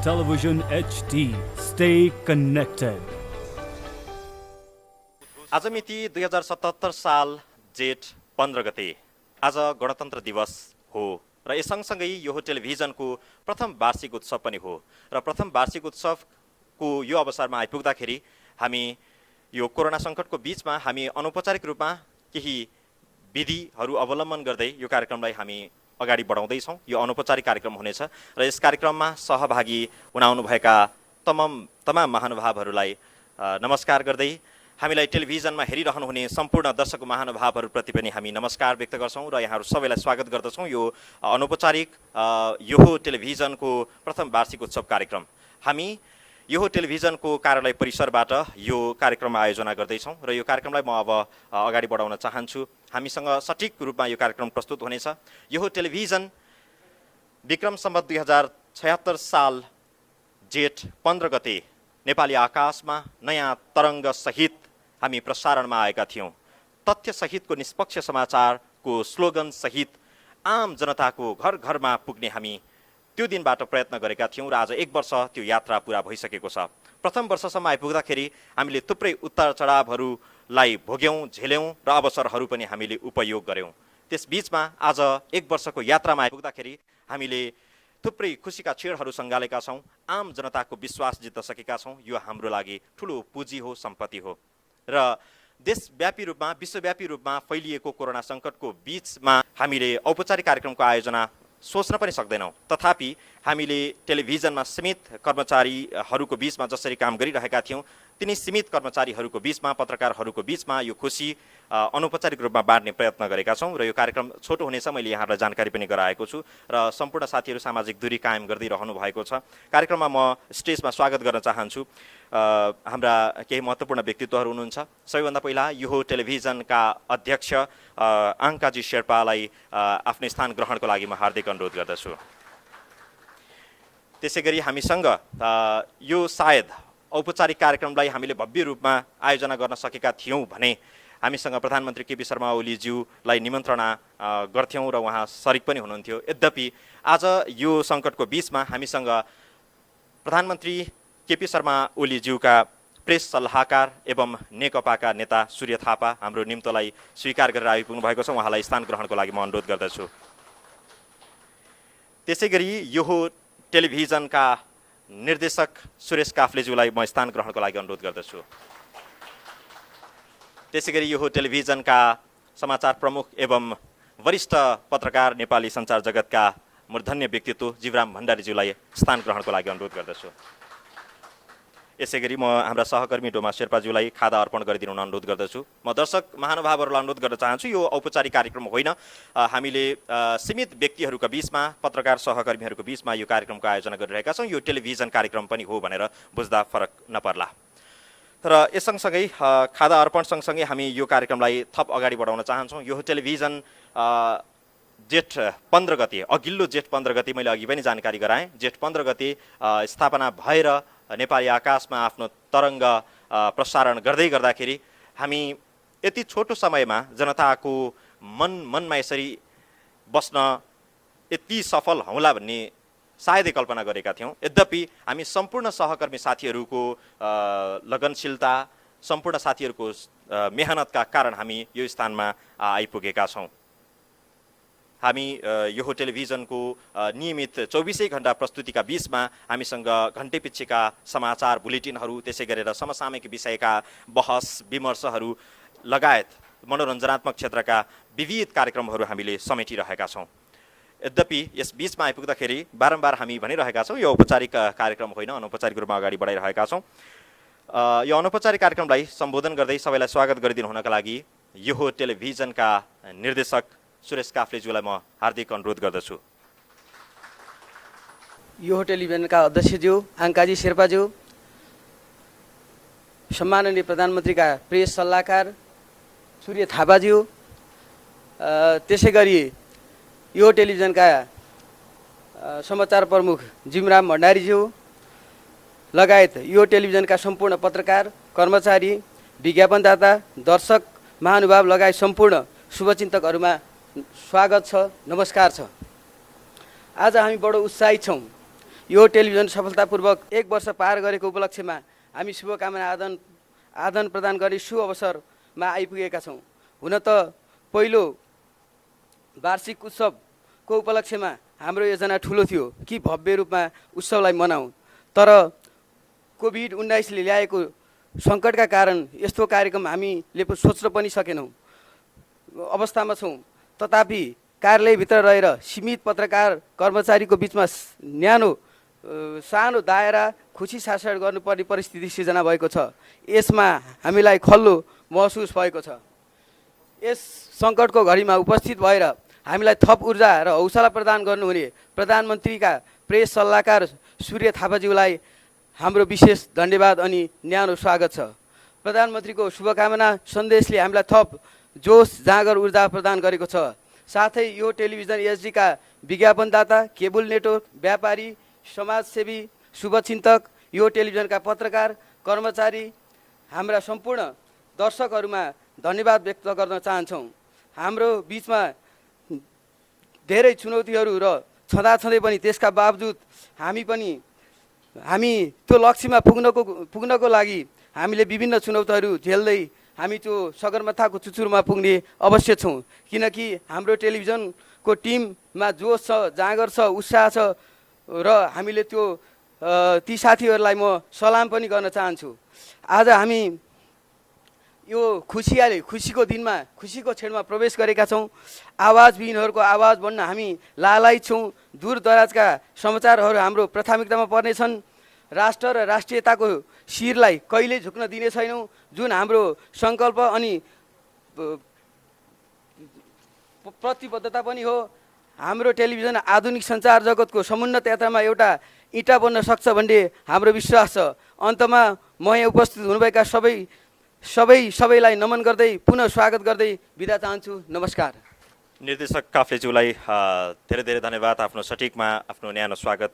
Television HD. Stay connected. आज मिति 2077 साल जेठ 15 गते आज गणतन्त्र दिवस हो र यस सँगसँगै यो टेलिभिजनको प्रथम वार्षिक उत्सव पनि हो र प्रथम वार्षिक उत्सवको यो अवसरमा आइपुग्दाखेरि हामी यो कोरोना सङ्कटको बीचमा हामी अनौपचारिक रूपमा केही विधिहरू अवलम्बन गर्दै यो कार्यक्रमलाई हामी अगाडि बढाउँदैछौँ। यो अनौपचारिक कार्यक्रम हुनेछ र यस कार्यक्रममा सहभागी हुनुहुनुभएका तमाम महानुभावहरूलाई नमस्कार गर्दै हामीलाई टेलिभिजनमा हेरिरहनुहुने सम्पूर्ण दर्शक महानुभावहरूप्रति पनि हामी नमस्कार व्यक्त गर्छौँ र यहाँहरू सबैलाई स्वागत गर्दछौँ यो अनौपचारिक यो टेलिभिजनको प्रथम वार्षिक उत्सव कार्यक्रम। हामी यो टेलिभिजनको कार्यालय परिसरबाट यो कार्यक्रम आयोजना गर्दैछौँ र यो कार्यक्रमलाई म अब अगाडि बढाउन चाहन्छु। हामीसँग सठिक रूपमा यो कार्यक्रम प्रस्तुत हुनेछ। यो टेलिभिजन विक्रम सम्वत 2076 साल जेठ 15 गते नेपाली आकाशमा नयाँ तरङ्ग सहित हामी प्रसारणमा आएका थियौँ। तथ्य सहितको निष्पक्ष समाचारको स्लोगन सहित आम जनताको घर घरमा पुग्ने हामी त्यो दिनबाट प्रयत्न गरेका थियौँ र आज एक वर्ष त्यो यात्रा पुरा भइसकेको छ। प्रथम वर्षसम्म आइपुग्दाखेरि हामीले थुप्रै उतार चढावहरूलाई भोग्यौँ, झेल्यौँ र अवसरहरू पनि हामीले उपयोग गऱ्यौँ। त्यसबीचमा आज एक वर्षको यात्रामा आइपुग्दाखेरि हामीले थुप्रै खुसीका क्षणहरू सङ्गालेका छौँ। आम जनताको विश्वास जित्न सकेका छौँ। यो हाम्रो लागि ठुलो पुँजी हो, सम्पत्ति हो र देशव्यापी रूपमा विश्वव्यापी रूपमा फैलिएको कोरोना सङ्कटको बीचमा हामीले औपचारिक कार्यक्रमको आयोजना सोच्न पनि सक्दैनौँ। तथापि हामीले टेलिभिजनमा सीमित कर्मचारीहरूको बीचमा जसरी काम गरिरहेका थियौँ तिनी सीमित कर्मचारीहरूको बीचमा पत्रकारहरूको बीचमा यो खुसी अनौपचारिक रूपमा बाँड्ने प्रयत्न गरेका छौँ र यो कार्यक्रम छोटो हुनेछ। मैले यहाँहरूलाई जानकारी पनि गराएको छु र सम्पूर्ण साथीहरू सामाजिक दूरी कायम गर्दै रहनु भएको छ। कार्यक्रममा म स्टेजमा स्वागत गर्न चाहन्छु हाम्रा केही महत्त्वपूर्ण व्यक्तित्वहरू हुनुहुन्छ। सबैभन्दा पहिला यो टेलिभिजनका अध्यक्ष आङ्काजी शेर्पालाई आफ्नो स्थान ग्रहणको लागि म हार्दिक अनुरोध गर्दछु। त्यसै गरी हामीसँग यो सायद औपचारिक कार्यक्रमलाई हामीले भव्य रूपमा आयोजना गर्न सकेका थियौँ भने हामीसँग प्रधानमन्त्री केपी शर्मा ओलीज्यूलाई निमन्त्रणा गर्थ्यौँ र उहाँ सरिक पनि हुनुहुन्थ्यो। यद्यपि आज यो सङ्कटको बीचमा हामीसँग प्रधानमन्त्री केपी शर्मा ओलीज्यूका प्रेस सल्लाहकार एवं नेकपाका नेता सूर्य थापा हाम्रो निम्तोलाई स्वीकार गरेर आइपुग्नु भएको छ। उहाँलाई स्थान ग्रहणको लागि म अनुरोध गर्दछु। त्यसै गरी यो टेलिभिजनका निर्देशक सुरेश काफ्लेज्यूलाई म स्थान ग्रहणको लागि अनुरोध गर्दछु। त्यसै गरी यो टेलिभिजनका समाचार प्रमुख एवं वरिष्ठ पत्रकार नेपाली सञ्चार जगतका मूर्धन्य व्यक्तित्व जीवराम भण्डारीज्यूलाई स्थान ग्रहणको लागि अनुरोध गर्दछु। यसै गरी म हाम्रा सहकर्मी डोमा शेर्पाज्यूलाई खादा अर्पण गरिदिनु अनुरोध गर्दछु। म दर्शक महानुभावहरूलाई अनुरोध गर्न चाहन्छु यो औपचारिक कार्यक्रम होइन। हामीले सीमित व्यक्तिहरूका बीचमा पत्रकार सहकर्मीहरूको बीचमा यो कार्यक्रमको आयोजना गरिरहेका छौँ। यो टेलिभिजन कार्यक्रम पनि हो भनेर बुझ्दा फरक नपर्ला। तर यस सँगसँगै खादा अर्पण सँगसँगै हामी यो कार्यक्रमलाई थप अगाडि बढाउन चाहन्छौँ। यो टेलिभिजन जेठ 15 गते अघिल्लो जेठ 15 गते मैले अघि पनि जानकारी गराएँ। जेठ 15 गते स्थापना भएर नेपाली आकाशमा आफ्नो तरङ्ग प्रसारण गर्दै गर्दाखेरि हामी यति छोटो समयमा जनताको मनमा यसरी बस्न यति सफल हौला भन्ने सायदै कल्पना गरेका थियौँ। यद्यपि हामी सम्पूर्ण सहकर्मी साथीहरूको लगनशीलता सम्पूर्ण साथीहरूको मेहनतका कारण हामी यो स्थानमा आइपुगेका छौँ। हामी यो टेलिभिजनको नियमित 24 घण्टा प्रस्तुतिका बीचमा हामीसँग घन्टे पिच्छेका समाचार बुलेटिनहरू त्यसै गरेर समसामयिक विषयका बहस विमर्शहरू लगायत मनोरञ्जनात्मक क्षेत्रका विविध कार्यक्रमहरू हामीले समेटिरहेका छौँ। यद्यपि यस बीचमा आइपुग्दाखेरि बारम्बार हामी भनिरहेका छौँ यो औपचारिक कार्यक्रम होइन, अनौपचारिक रूपमा अगाडि बढाइरहेका छौँ। यो अनौपचारिक कार्यक्रमलाई सम्बोधन गर्दै सबैलाई स्वागत गरिदिनु हुनका लागि यो टेलिभिजनका निर्देशक सुरेश काफ्लेज्यूलाई म हार्दिक अनुरोध गर्दछु। यो टेलिभिजनका अध्यक्षज्यू आङ्काजी शेर्पाज्यू, सम्माननीय प्रधानमन्त्रीका प्रेस सल्लाहकार सूर्य थापाज्यू, त्यसै गरी यो टेलिभिजनका समाचार प्रमुख जीवराम भण्डारीज्यू लगायत यो टेलिभिजनका सम्पूर्ण पत्रकार कर्मचारी विज्ञापनदाता दर्शक महानुभाव लगायत सम्पूर्ण शुभचिन्तकहरूमा स्वागत छ, नमस्कार छ। आज हामी बडो उत्साहित छौँ। यो टेलिभिजन सफलतापूर्वक 1 वर्ष पार गरेको उपलक्ष्यमा हामी शुभकामना आदान प्रदान गरी सु अवसरमा आइपुगेका छौँ। हुन त पहिलो वार्षिक उत्सवको उपलक्ष्यमा हाम्रो योजना ठुलो थियो कि भव्य रूपमा उत्सवलाई मनाऊँ, तर कोभिड-19ले ल्याएको सङ्कटका कारण यस्तो कार्यक्रम हामीले सोच्न पनि सकेनौँ अवस्थामा छौँ। तथापि कार्यालयभित्र रहेर सीमित पत्रकार कर्मचारीको बिचमा सानो दायरा खुसी सासड गर्नुपर्ने परिस्थिति सिर्जना भएको छ। यसमा हामीलाई खल्लो महसुस भएको छ। यस सङ्कटको घडीमा उपस्थित भएर हामीलाई थप ऊर्जा र हौसला प्रदान गर्नुहुने प्रधानमन्त्रीका प्रेस सल्लाहकार सूर्य थापाज्यूलाई हाम्रो विशेष धन्यवाद अनि न्यानो स्वागत छ। प्रधानमन्त्रीको शुभकामना सन्देशले हामीलाई थप जोस जाँगर ऊर्जा प्रदान गरेको छ। साथै यो टेलिभिजन एचडीका विज्ञापनदाता, केबल नेटवर्क व्यापारी, समाजसेवी, शुभचिन्तक, यो टेलिभिजनका पत्रकार कर्मचारी, हाम्रा सम्पूर्ण दर्शकहरूमा धन्यवाद व्यक्त गर्न चाहन्छौँ। हाम्रो बिचमा धेरै चुनौतीहरू र छँदाछँदै पनि त्यसका बावजुद हामी त्यो लक्ष्यमा पुग्नको लागि हामीले विभिन्न चुनौतीहरू झेल्दै हामी त्यो सगरमाथाको चुचुरमा पुग्ने अवश्य छौँ। किनकि हाम्रो टेलिभिजनको टिममा जोस छ, जाँगर छ, उत्साह छ र हामीले ती साथीहरूलाई म सलाम पनि गर्न चाहन्छु। आज हामी यो खुसीको दिनमा खुसीको क्षणमा प्रवेश गरेका छौँ। आवाजविहीनहरूको आवाज बन्न हामी लालायित छौँ। दूरदराजका समाचारहरू हाम्रो प्राथमिकतामा पर्नेछन्। राष्ट्र र राष्ट्रियताको शिरलाई कहिल्यै झुक्न दिने छैनौँ, जुन हाम्रो सङ्कल्प अनि प्रतिबद्धता पनि हो। हाम्रो टेलिभिजन आधुनिक सञ्चार जगतको समुन्नत यात्रामा एउटा इँटा बन्न सक्छ भन्ने हाम्रो विश्वास छ। अन्तमा म यहाँ उपस्थित हुनुभएका सबैलाई नमन गर्दै पुनः स्वागत गर्दै बिदा चाहन्छु। नमस्कार। निर्देशक काफ्लेज्यूलाई धेरै धेरै धन्यवाद आफ्नो सटिकमा आफ्नो न्यानो स्वागत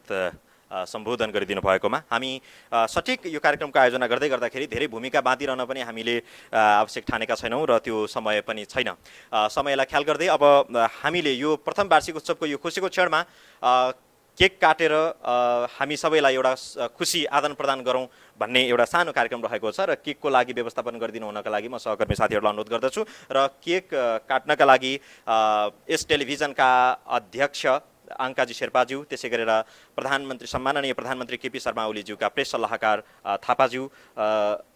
सम्बोधन गरिदिनु भएकोमा। हामी सटिक यो कार्यक्रमको आयोजना गर्दाखेरि धेरै भूमिका बाँधिरहन पनि हामीले आवश्यक ठानेका छैनौँ र त्यो समय पनि छैन। समयलाई ख्याल गर्दै अब हामीले यो प्रथम वार्षिक उत्सवको यो खुसीको क्षणमा केक काटेर हामी सबैलाई एउटा खुसी आदान प्रदान गरौँ भन्ने एउटा सानो कार्यक्रम रहेको छ र केकको लागि व्यवस्थापन गरिदिनु हुनका लागि म सहकर्मी साथीहरूलाई अनुरोध गर्दछु र केक काट्नका लागि यस टेलिभिजनका अध्यक्ष अङ्काजी शेर्पाज्यू, त्यसै गरेर सम्माननीय प्रधानमन्त्री केपी शर्मा ओलीज्यूका प्रेस सल्लाहकार थापाज्यू,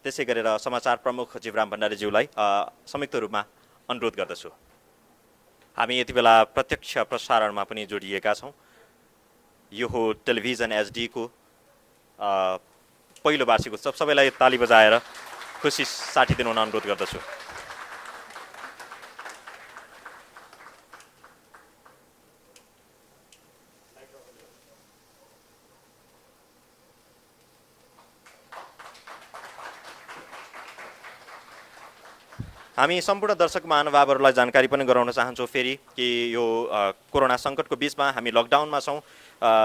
त्यसै गरेर समाचार प्रमुख जीवराम भण्डारीज्यूलाई संयुक्त रूपमा अनुरोध गर्दछु। हामी यति बेला प्रत्यक्ष प्रसारणमा पनि जोडिएका छौँ। यो हो टेलिभिजन एचडीको पहिलो वार्षिक उत्सव। सबैलाई ताली बजाएर खुसी साटिदिनु हुन अनुरोध गर्दछु। हामी सम्पूर्ण दर्शक महानुभावहरूलाई जानकारी पनि गराउन चाहन्छौँ फेरि कि यो कोरोना सङ्कटको बिचमा हामी लकडाउनमा छौँ।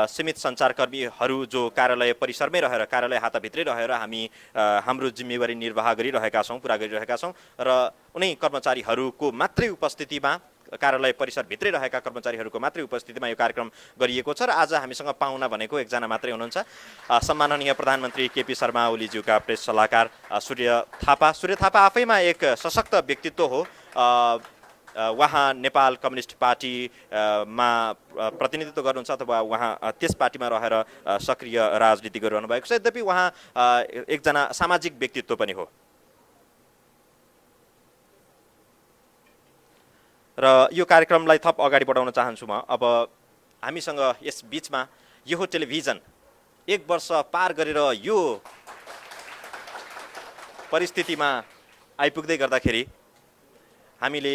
सीमित सञ्चारकर्मीहरू जो कार्यालय परिसरमै रहेर, कार्यालय हाताभित्रै रहेर हामी हाम्रो जिम्मेवारी निर्वाह गरिरहेका छौँ, पुरा गरिरहेका छौँ र उनै कर्मचारीहरूको मात्रै उपस्थितिमा, कार्यालय परिसरभित्रै रहेका कर्मचारीहरूको मात्रै उपस्थितिमा यो कार्यक्रम गरिएको छ र आज हामीसँग पाहुना भनेको एकजना मात्रै हुनुहुन्छ। सम्माननीय प्रधानमन्त्री केपी शर्मा ओलीज्यूका प्रेस सल्लाहकार सूर्य थापा आफैमा एक सशक्त व्यक्तित्व हो। उहाँ नेपाल कम्युनिस्ट पार्टीमा प्रतिनिधित्व गर्नुहुन्छ अथवा उहाँ त्यस पार्टीमा रहेर सक्रिय राजनीति गरिरहनु भएको छ। यद्यपि उहाँ एकजना सामाजिक व्यक्तित्व पनि हो र यो कार्यक्रमलाई थप अगाडि बढाउन चाहन्छु म। अब हामीसँग यस बिचमा यो टेलिभिजन 1 वर्ष पार गरेर यो परिस्थितिमा आइपुग्दै गर्दाखेरि हामीले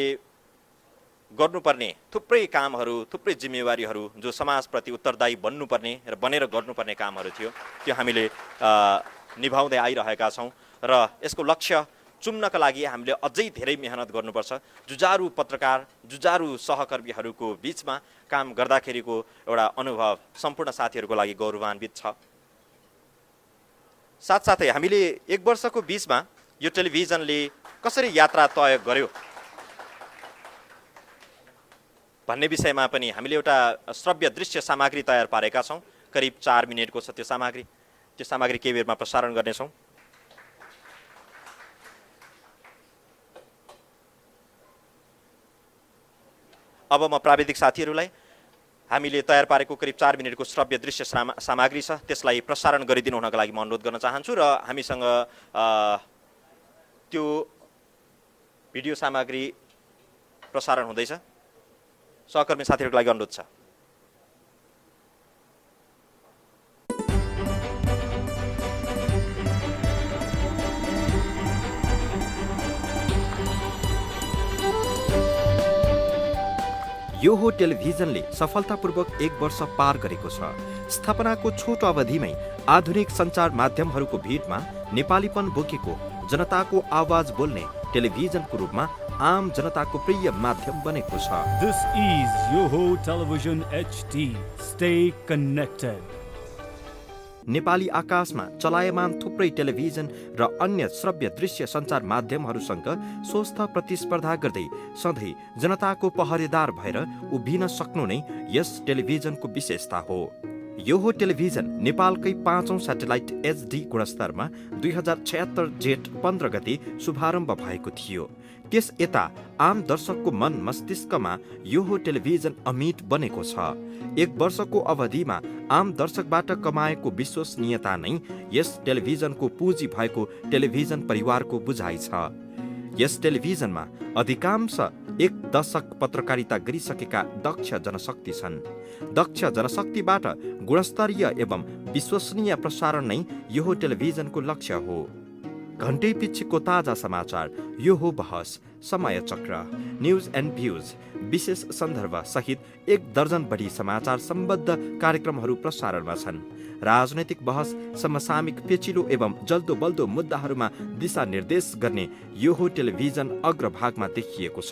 गर्नुपर्ने थुप्रै कामहरू, थुप्रै जिम्मेवारीहरू जो समाजप्रति उत्तरदायी बन्नुपर्ने र बनेर गर्नुपर्ने कामहरू थियो, त्यो हामीले निभाउँदै आइरहेका छौँ र यसको लक्ष्य चुम्नका लागि हामीले अझै धेरै मेहनत गर्नुपर्छ। जुझारु पत्रकार, जुझारु सहकर्मीहरूको बिचमा काम गर्दाखेरिको एउटा अनुभव सम्पूर्ण साथीहरूको लागि गौरवान्वित छ। साथसाथै हामीले 1 वर्षको बिचमा यो टेलिभिजनले कसरी यात्रा तय गर्यो भन्ने विषयमा पनि हामीले एउटा श्रव्य दृश्य सामग्री तयार पारेका छौँ। करिब 4 मिनेटको छ त्यो सामग्री केही बेरमा प्रसारण गर्नेछौँ। अब म प्राविधिक साथीहरूलाई हामीले तयार पारेको करिब 4 मिनेटको श्रव्य दृश्य सामग्री छ त्यसलाई प्रसारण गरिदिनु हुनका लागि म अनुरोध गर्न चाहन्छु र हामीसँग त्यो भिडियो सामग्री प्रसारण हुँदैछ। सहकर्मी साथीहरूको लागि अनुरोध छ। यो हो टेलिभिजनले सफलतापूर्वक 1 वर्ष पार गरेको छ। स्थापनाको छोटो अवधिमै आधुनिक सञ्चार माध्यमहरूको भिडमा नेपालीपन बोकेको जनताको आवाज बोल्ने टेलिभिजनको रूपमा आम जनताको प्रिय माध्यम बनेको छ। This is Yoho Television HD. Stay connected. Nepali आकाशमा चलायमान थुप्रै टेलिभिजन र अन्य श्रव्य दृश्य सञ्चार माध्यमहरूसँग स्वस्थ प्रतिस्पर्धा गर्दै सधैँ जनताको पहरेदार भएर उभिन सक्नु नै यस टेलिभिजनको विशेषता हो। यो हो टेलिभिजन नेपालकै 5औं स्याटेलाइट HD गुणस्तरमा 2076 जेठ 15 गते शुभारम्भ भएको थियो। त्यस यता आम दर्शकको मन मस्तिष्कमा यो हो टेलिभिजन अमिट बनेको छ। 1 वर्षको अवधिमा आम दर्शकबाट कमाएको विश्वसनीयता नै यस टेलिभिजनको पुँजी भएको टेलिभिजन परिवारको बुझाइ छ। यस टेलिभिजनमा अधिकांश 1 दशक पत्रकारिता गरिसकेका दक्ष जनशक्ति छन्। दक्ष जनशक्तिबाट गुणस्तरीय एवं विश्वसनीय प्रसारण नै यो हो टेलिभिजनको लक्ष्य हो। घण्टै पिछेको ताजा समाचार, यो हो बहस, समय चक्र, न्यूज एन्ड भ्यूज, विशेष सन्दर्भ सहित 1 दर्जन बढी समाचार सम्बद्ध कार्यक्रमहरू प्रसारणमा छन्। राजनैतिक बहस, समसामयिक पेचिलो एवं जल्दो बल्दो मुद्दाहरूमा दिशा निर्देश गर्ने यो हो टेलिभिजन अग्रभागमा देखिएको छ।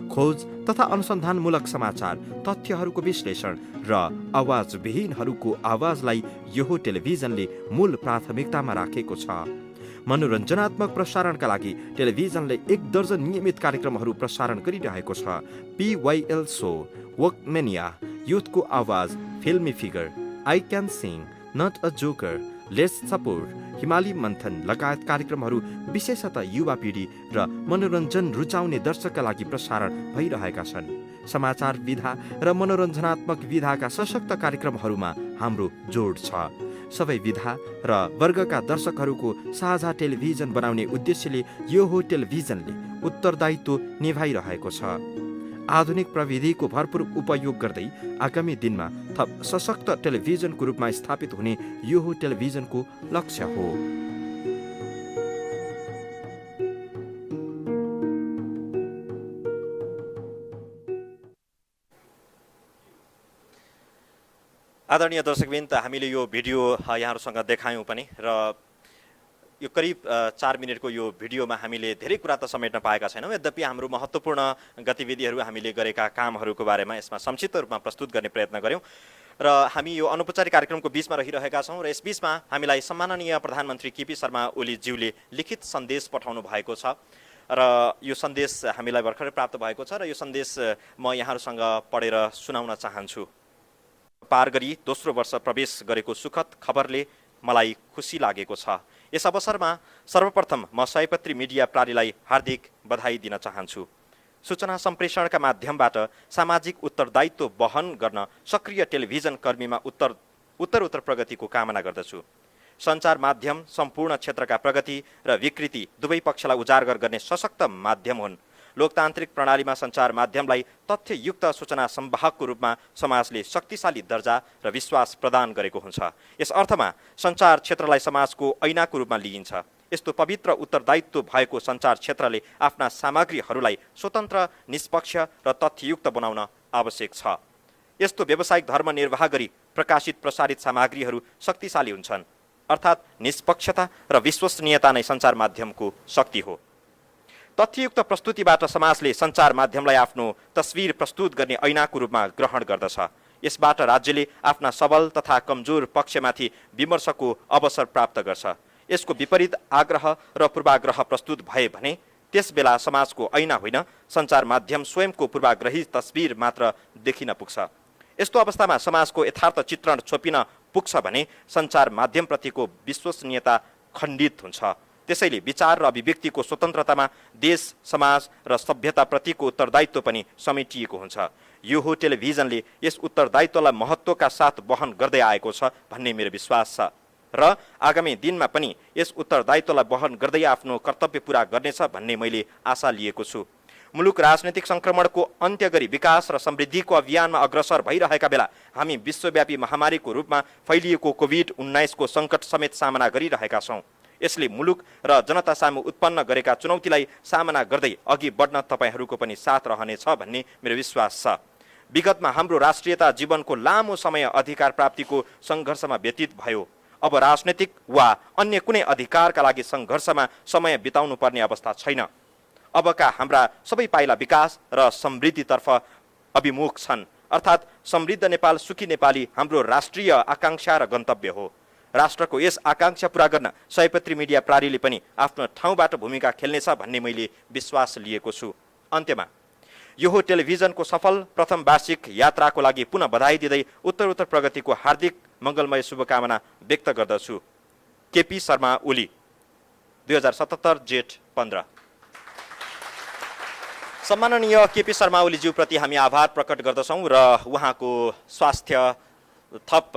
खोज तथा अनुसन्धानमूलक समाचार, तथ्यहरूको विश्लेषण र आवाजविहीनहरूको आवाजलाई यो हो टेलिभिजनले मूल प्राथमिकतामा राखेको छ। मनोरञ्जनात्मक प्रसारणका लागि टेलिभिजनले 1 दर्जन नियमित कार्यक्रमहरू प्रसारण गरिरहेको छ। PYL शो, वकमेनिया, युथको आवाज, फिल्मी figure, I can sing, not a joker, let's support, Himali Manthan लगायत कार्यक्रमहरू विशेषतः युवा पिँढी र मनोरञ्जन रुचाउने दर्शकका लागि प्रसारण भइरहेका छन्। समाचार विधा र मनोरञ्जनात्मक विधाका सशक्त कार्यक्रमहरूमा हाम्रो जोड छ। सबै विधा र वर्गका दर्शकहरूको साझा टेलिभिजन बनाउने उद्देश्यले यो हो टेलिभिजनले उत्तरदायित्व निभाइरहेको छ। आधुनिक प्रविधिको भरपूर उपयोग गर्दै आगामी दिनमा थप सशक्त टेलिभिजनको रूपमा स्थापित हुने यो हो टेलिभिजनको लक्ष्य हो। आदरणीय दर्शकवृन्द, हामीले यो भिडियो यहाँहरूसँग देखायौँ पनि र यो करिब 4 मिनेटको यो भिडियोमा हामीले धेरै कुरा त समेट्न पाएका छैनौँ। यद्यपि हाम्रो महत्त्वपूर्ण गतिविधिहरू हामीले गरेका कामहरूको बारेमा यसमा संक्षिप्त रूपमा प्रस्तुत गर्ने प्रयत्न गऱ्यौँ र हामी यो अनौपचारिक कार्यक्रमको बीचमा रहिरहेका छौँ र यस बीचमा हामीलाई सम्माननीय प्रधानमन्त्री केपी शर्मा ओलीज्यूले लिखित सन्देश पठाउनु भएको छ र यो सन्देश हामीलाई भर्खरै प्राप्त भएको छ र यो सन्देश म यहाँहरूसँग पढेर सुनाउन चाहन्छु। पार गरी दोस्रो वर्ष प्रवेश गरेको सुखद खबरले मलाई खुसी लागेको छ। यस अवसरमा सर्वप्रथम म सयपत्री मिडिया प्रणालीलाई हार्दिक बधाई दिन चाहन्छु। सूचना सम्प्रेषणका माध्यमबाट सामाजिक उत्तरदायित्व वहन गर्न सक्रिय टेलिभिजन कर्मीमा उत्तर प्रगतिको कामना गर्दछु। सञ्चार माध्यम सम्पूर्ण क्षेत्रका प्रगति र विकृति दुवै पक्षलाई उजागर गर्ने सशक्त माध्यम हुन्। लोकतान्त्रिक प्रणालीमा सञ्चार माध्यमलाई तथ्ययुक्त सूचना संवाहकको रूपमा समाजले शक्तिशाली दर्जा र विश्वास प्रदान गरेको हुन्छ। यस अर्थमा सञ्चार क्षेत्रलाई समाजको ऐनाको रूपमा लिइन्छ। यस्तो पवित्र उत्तरदायित्व भएको सञ्चार क्षेत्रले आफ्ना सामग्रीहरूलाई स्वतन्त्र, निष्पक्ष र तथ्ययुक्त बनाउन आवश्यक छ। यस्तो व्यावसायिक धर्म निर्वाह गरी प्रकाशित प्रसारित सामग्रीहरू शक्तिशाली हुन्छन्। अर्थात् निष्पक्षता र विश्वसनीयता नै सञ्चार माध्यमको शक्ति हो। तथ्ययुक्त प्रस्तुतिबाट समाजले सञ्चार माध्यमलाई आफ्नो तस्विर प्रस्तुत गर्ने ऐनाको रूपमा ग्रहण गर्दछ। यसबाट राज्यले आफ्ना सबल तथा कमजोर पक्षमाथि विमर्शको अवसर प्राप्त गर्छ। यसको विपरीत आग्रह र पूर्वाग्रह प्रस्तुत भए भने त्यस बेला समाजको ऐना होइन, सञ्चार माध्यम स्वयंको पूर्वाग्रही तस्विर मात्र देखिन पुग्छ। यस्तो अवस्थामा समाजको यथार्थ चित्रण छोपिन पुग्छ भने सञ्चार माध्यमप्रतिको विश्वसनीयता खण्डित हुन्छ। त्यसैले विचार र अभिव्यक्तिको स्वतन्त्रतामा देश, समाज र सभ्यताप्रतिको उत्तरदायित्व पनि समेटिएको हुन्छ। यो हो टेलिभिजनले यस उत्तरदायित्वलाई महत्त्वका साथ वहन गर्दै आएको छ भन्ने मेरो विश्वास छ र आगामी दिनमा पनि यस उत्तरदायित्वलाई वहन गर्दै आफ्नो कर्तव्य पूरा गर्नेछ भन्ने मैले आशा लिएको छु। मुलुक राजनैतिक सङ्क्रमणको अन्त्य गरी विकास र समृद्धिको अभियानमा अग्रसर भइरहेका बेला हामी विश्वव्यापी महामारीको रूपमा फैलिएको कोभिड-19 को सङ्कट समेत सामना गरिरहेका छौँ। यसले मुलुक र जनता सामु उत्पन्न गरेका चुनौतीलाई सामना गर्दै अघि बढ्न तपाईँहरूको पनि साथ रहनेछ भन्ने मेरो विश्वास छ। विगतमा हाम्रो राष्ट्रियता जीवनको लामो समय अधिकार प्राप्तिको सङ्घर्षमा व्यतीत भयो। अब राजनैतिक वा अन्य कुनै अधिकारका लागि सङ्घर्षमा समय बिताउनु पर्ने अवस्था छैन। अबका हाम्रा सबै पाइला विकास र समृद्धितर्फ अभिमुख छन्। अर्थात् समृद्ध नेपाल, सुखी नेपाली हाम्रो राष्ट्रिय आकाङ्क्षा र गन्तव्य हो। राष्ट्रको यस आकाङ्क्षा पूरा गर्न सयपत्री मिडिया प्रालीले पनि आफ्नो ठाउँबाट भूमिका खेल्नेछ भन्ने मैले विश्वास लिएको छु। अन्त्यमा यो हो टेलिभिजनको सफल प्रथम वार्षिक यात्राको लागि पुनः बधाई दिँदै उत्तरोत्तर प्रगतिको हार्दिक मङ्गलमय शुभकामना व्यक्त गर्दछु। केपी शर्मा ओली, 2077 जेठ 15। सम्माननीय केपी शर्मा ओलीज्यूप्रति हामी आभार प्रकट गर्दछौँ र उहाँको स्वास्थ्य थप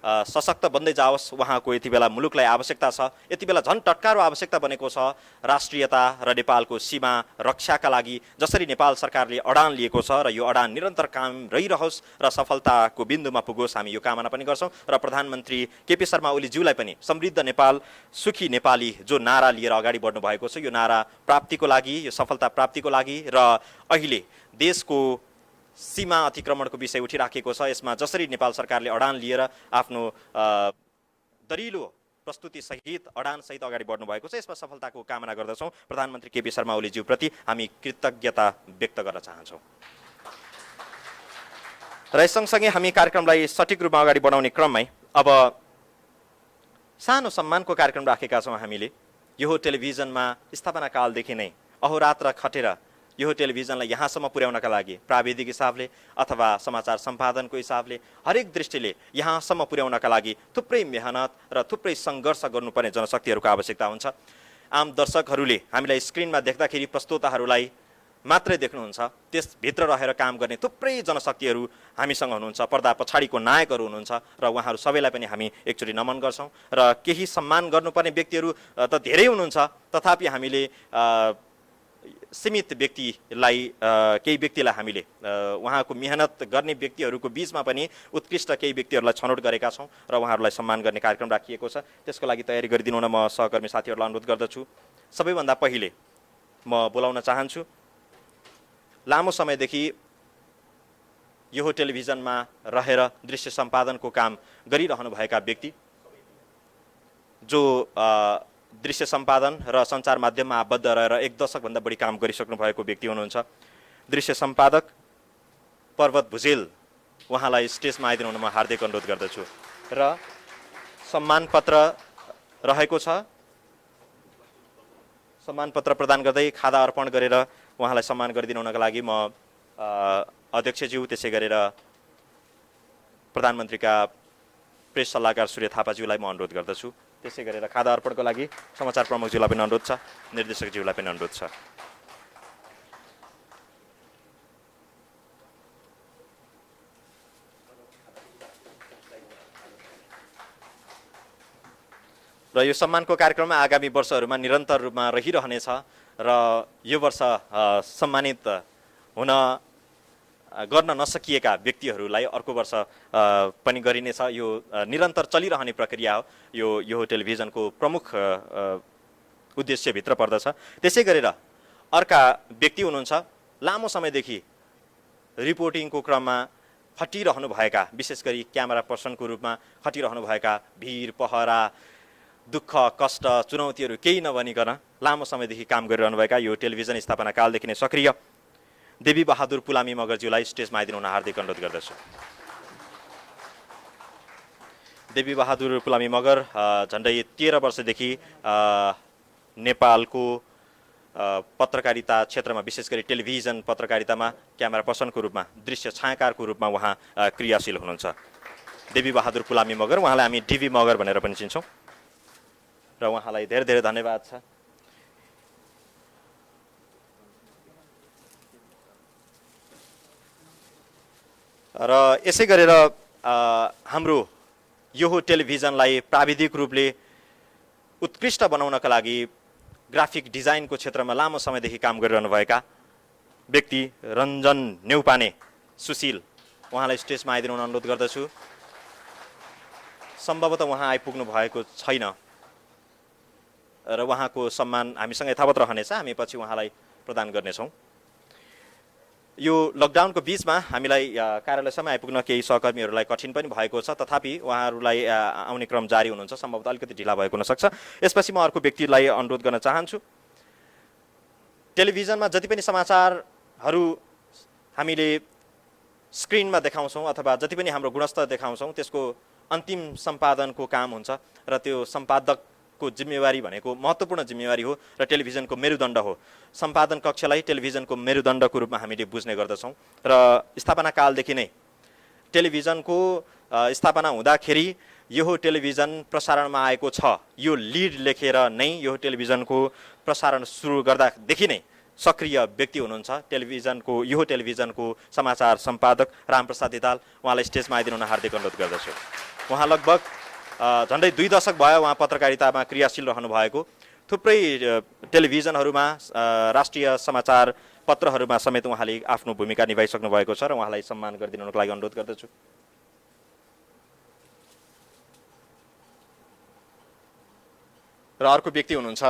सशक्त बन्दै जाओस्। उहाँको यति बेला मुलुकलाई आवश्यकता छ, यति बेला झन् टट्कारो आवश्यकता बनेको छ राष्ट्रियता र नेपालको सीमा रक्षाका लागि। जसरी नेपाल सरकारले अडान लिएको छ र यो अडान निरन्तर कायम रहिरहोस् र सफलताको बिन्दुमा पुगोस्, हामी यो कामना पनि गर्छौँ। र प्रधानमन्त्री केपी शर्मा ओलीज्यूलाई पनि समृद्ध नेपाल, सुखी नेपाली जो नारा लिएर अगाडि बढ्नु भएको छ, यो नारा प्राप्तिको लागि, यो सफलता प्राप्तिको लागि र अहिले देशको सीमा अतिक्रमणको विषय उठिराखेको छ, यसमा जसरी नेपाल सरकारले अडान लिएर आफ्नो दरिलो प्रस्तुति सहित अडान सहित अगाडि बढ्नु भएको छ, यसमा सफलताको कामना गर्दछौँ। प्रधानमन्त्री केपी शर्मा ओलीज्यूप्रति हामी कृतज्ञता व्यक्त गर्न चाहन्छौँ। र यस सँगसँगै हामी कार्यक्रमलाई सठिक रूपमा अगाडि बढाउने क्रममै अब सानो सम्मानको कार्यक्रम राखेका छौँ। हामीले यो टेलिभिजनमा स्थापना कालदेखि नै अहोरात्र खटेर यो टेलिभिजनलाई यहाँसम्म पुर्याउनका लागि प्राविधिक हिसाबले अथवा समाचार सम्पादनको हिसाबले हरेक दृष्टिले यहाँसम्म पुर्याउनका लागि थुप्रै मेहनत र थुप्रै सङ्घर्ष गर्नुपर्ने जनशक्तिहरूको आवश्यकता हुन्छ। आम दर्शकहरूले हामीलाई स्क्रिनमा देख्दाखेरि प्रस्तोताहरूलाई मात्रै देख्नुहुन्छ, त्यसभित्र रहेर काम गर्ने थुप्रै जनशक्तिहरू हामीसँग हुनुहुन्छ, पर्दा पछाडिको नायकहरू हुनुहुन्छ र उहाँहरू सबैलाई पनि हामी एकचोटि नमन गर्छौँ। र केही सम्मान गर्नुपर्ने व्यक्तिहरू त धेरै हुनुहुन्छ, तथापि हामीले सीमित व्यक्तिलाई, केही व्यक्तिलाई हामीले उहाँको मेहनत गर्ने व्यक्तिहरूको बिचमा पनि उत्कृष्ट केही व्यक्तिहरूलाई छनौट गरेका छौँ र उहाँहरूलाई सम्मान गर्ने कार्यक्रम राखिएको छ। त्यसको लागि तयारी गरिदिनु हुन म सहकर्मी साथीहरूलाई अनुरोध गर्दछु। सबैभन्दा पहिले म बोलाउन चाहन्छु लामो समयदेखि यो टेलिभिजनमा रहेर दृश्य सम्पादनको काम गरिरहनुभएका व्यक्ति, जो दृश्य सम्पादन र सञ्चार माध्यममा आबद्ध रहेर 1 दशकभन्दा बढी काम गरिसक्नु भएको व्यक्ति हुनुहुन्छ। दृश्य सम्पादक पर्वत भुजेल, उहाँलाई स्टेजमा आइदिनु हुन म हार्दिक अनुरोध गर्दछु। र सम्मान पत्र रहेको छ, सम्मान पत्र प्रदान गर्दै खादा अर्पण गरेर उहाँलाई सम्मान गरिदिनु हुनका लागि म अध्यक्षज्यू, त्यसै गरेर प्रधानमन्त्रीका प्रेस सल्लाहकार सूर्य थापाज्यूलाई म अनुरोध गर्दछु। त्यसै गरेर खादा अर्पणको लागि समाचार प्रमुखज्यूलाई पनि अनुरोध छ, निर्देशकज्यूलाई पनि अनुरोध छ। र यो सम्मानको कार्यक्रममा आगामी वर्षहरूमा निरन्तर रूपमा रहिरहनेछ र यो वर्ष सम्मानित हुन गर्न नसकिएका व्यक्तिहरूलाई अर्को वर्ष पनि गरिनेछ। यो निरन्तर चलिरहने प्रक्रिया हो, यो टेलिभिजनको प्रमुख उद्देश्यभित्र पर्दछ। त्यसै गरेर अर्का व्यक्ति हुनुहुन्छ, लामो समयदेखि रिपोर्टिङको क्रममा खटिरहनुभएका, विशेष गरी क्यामेरा पर्सनको रूपमा खटिरहनुभएका, भिड पहरा दुःख कष्ट चुनौतीहरू केही नभनिकन लामो समयदेखि काम गरिरहनुभएका, यो टेलिभिजन स्थापना कालदेखि नै सक्रिय देवी बहादुर पुलामी मगरज्यूलाई स्टेजमा आइदिनु हुन हार्दिक अनुरोध गर्दछु। देवी बहादुर पुलामी मगर झन्डै 13 वर्षदेखि नेपालको पत्रकारिता क्षेत्रमा, विशेष गरी टेलिभिजन पत्रकारितामा क्यामेरा पर्सनको रूपमा, दृश्य छायाकारको रूपमा उहाँ क्रियाशील हुनुहुन्छ। देवी बहादुर पुलामी मगर, उहाँलाई हामी डिभी मगर भनेर पनि चिन्छौँ र उहाँलाई धेरै धेरै धन्यवाद छ। र यसै गरेर हाम्रो यो टेलिभिजनलाई प्राविधिक रूपले उत्कृष्ट बनाउनका लागि ग्राफिक डिजाइनको क्षेत्रमा लामो समयदेखि काम गरिरहनुभएका व्यक्ति रञ्जन नेउपाने सुशील, उहाँलाई स्टेजमा आइदिनु अनुरोध गर्दछु। सम्भवतः उहाँ आइपुग्नु भएको छैन र उहाँको सम्मान हामीसँग यथावत रहनेछ, हामी पछि उहाँलाई प्रदान गर्नेछौँ। यो लकडाउनको बिचमा हामीलाई कार्यालयसम्म आइपुग्न केही सहकर्मीहरूलाई कठिन पनि भएको छ, तथापि उहाँहरूलाई आउने क्रम जारी हुनुहुन्छ, सम्भवतः अलिकति ढिला भएको हुनसक्छ। यसपछि म अर्को व्यक्तिलाई अनुरोध गर्न चाहन्छु। टेलिभिजनमा जति पनि समाचारहरू हामीले स्क्रिनमा देखाउँछौँ अथवा जति पनि हाम्रो गुणस्तर देखाउँछौँ त्यसको अन्तिम सम्पादनको काम हुन्छ र त्यो सम्पादकको जिम्मेवारी भनेको महत्त्वपूर्ण जिम्मेवारी हो र टेलिभिजनको मेरुदण्ड हो। सम्पादन कक्षलाई टेलिभिजनको मेरुदण्डको रूपमा हामीले बुझ्ने गर्दछौँ र स्थापना कालदेखि नै टेलिभिजनको स्थापना हुँदाखेरि यो टेलिभिजन प्रसारणमा आएको छ, यो लिड लेखेर नै यो टेलिभिजनको प्रसारण सुरु गर्दादेखि नै सक्रिय व्यक्ति हुनुहुन्छ यो टेलिभिजनको समाचार सम्पादक रामप्रसाद धिताल। उहाँलाई स्टेजमा आइदिनु हार्दिक अनुरोध गर्दछु। उहाँ लगभग झन्डै 2 दशक भयो उहाँ पत्रकारितामा क्रियाशील रहनु भएको। थुप्रै टेलिभिजनहरूमा राष्ट्रिय समाचार पत्रहरूमा समेत उहाँले आफ्नो भूमिका निभाइसक्नु भएको छ र उहाँलाई सम्मान गरिदिनुको लागि अनुरोध गर्दछु। र अर्को व्यक्ति हुनुहुन्छ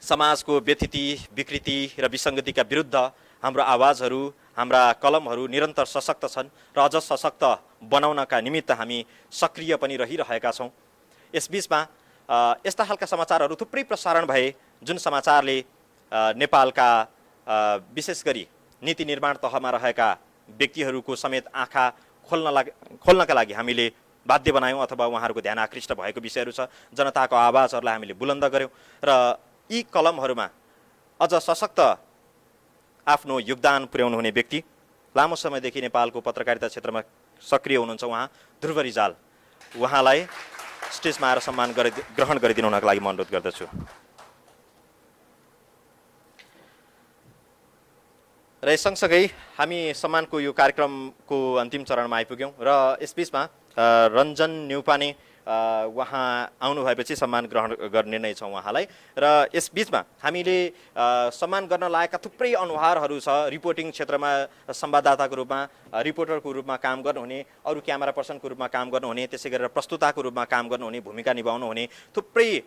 समाजको व्यथिति, विकृति र विसङ्गतिका विरुद्ध हाम्रो आवाजहरू, हाम्रा कलमहरू निरन्तर सशक्त छन् र अझ सशक्त बनाउनका निमित्त हामी सक्रिय पनि रहिरहेका छौँ। यसबीचमा यस्ता खालका समाचारहरू थुप्रै प्रसारण भए जुन समाचारले नेपालका विशेष गरी नीति निर्माण तहमा रहेका व्यक्तिहरूको समेत आँखा खोल्नका लागि हामीले बाध्य बनायौँ अथवा उहाँहरूको ध्यान आकृष्ट भएको विषयहरू छ। जनताको आवाजहरूलाई हामीले बुलन्द गऱ्यौँ र यी कलमहरूमा अझ सशक्त आफ्नो योगदान पुर्याउनु हुने व्यक्ति, लामो समयदेखि नेपालको पत्रकारिता क्षेत्रमा सक्रिय हुनुहुन्छ उहाँ ध्रुव रिजाल। उहाँलाई स्टेजमा आएर सम्मान ग्रहण गरिदिनु हुनको लागि म अनुरोध गर्दछु। र यस सँगसँगै हामी सम्मानको यो कार्यक्रमको अन्तिम चरणमा आइपुग्यौँ र यसबीचमा रञ्जन न्युपाने उहाँ आउनु भएपछि सम्मान ग्रहण गर्ने नै छौँ उहाँलाई। र यसबीचमा हामीले सम्मान गर्न लागेका थुप्रै अनुहारहरू छ। रिपोर्टिङ क्षेत्रमा संवाददाताको रूपमा, रिपोर्टरको रूपमा काम गर्नुहुने, अरू क्यामेरा पर्सनको रूपमा काम गर्नुहुने, त्यसै गरेर प्रस्तुताको रूपमा काम गर्नुहुने, भूमिका निभाउनु हुने थुप्रै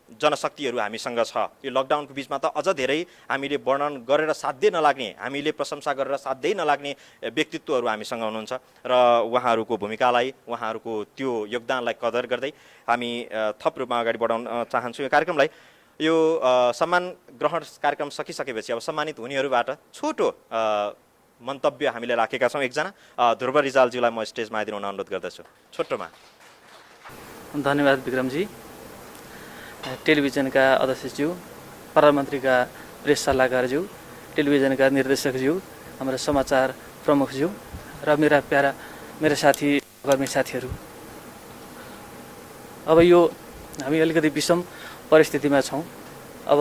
जनशक्तिहरू हामीसँग छ। यो लकडाउनको बिचमा त अझ धेरै हामीले वर्णन गरेर साध्यै नलाग्ने, हामीले प्रशंसा गरेर साध्यै नलाग्ने व्यक्तित्वहरू हामीसँग हुनुहुन्छ र उहाँहरूको भूमिकालाई, उहाँहरूको त्यो योगदानलाई कदर गर्दै हामी थप रूपमा अगाडि बढाउन चाहन्छौँ यो कार्यक्रमलाई। यो सम्मान ग्रहण कार्यक्रम सकिसकेपछि अब सम्मानित हुनेहरूबाट छोटो मन्तव्य हामीले राखेका छौँ। एकजना ध्रुव रिजालज्यूलाई म स्टेजमा आइदिनु अनुरोध गर्दछु छोटोमा। धन्यवाद विक्रमजी। टेलिभिजनका अध्यक्षज्यू, प्रधानमन्त्रीका प्रेस सल्लाहकारज्यू, टेलिभिजनका निर्देशकज्यू, हाम्रा समाचार प्रमुखज्यू र मेरा साथी कर्मी साथीहरू, अब यो हामी अलिकति विषम परिस्थितिमा छौँ। अब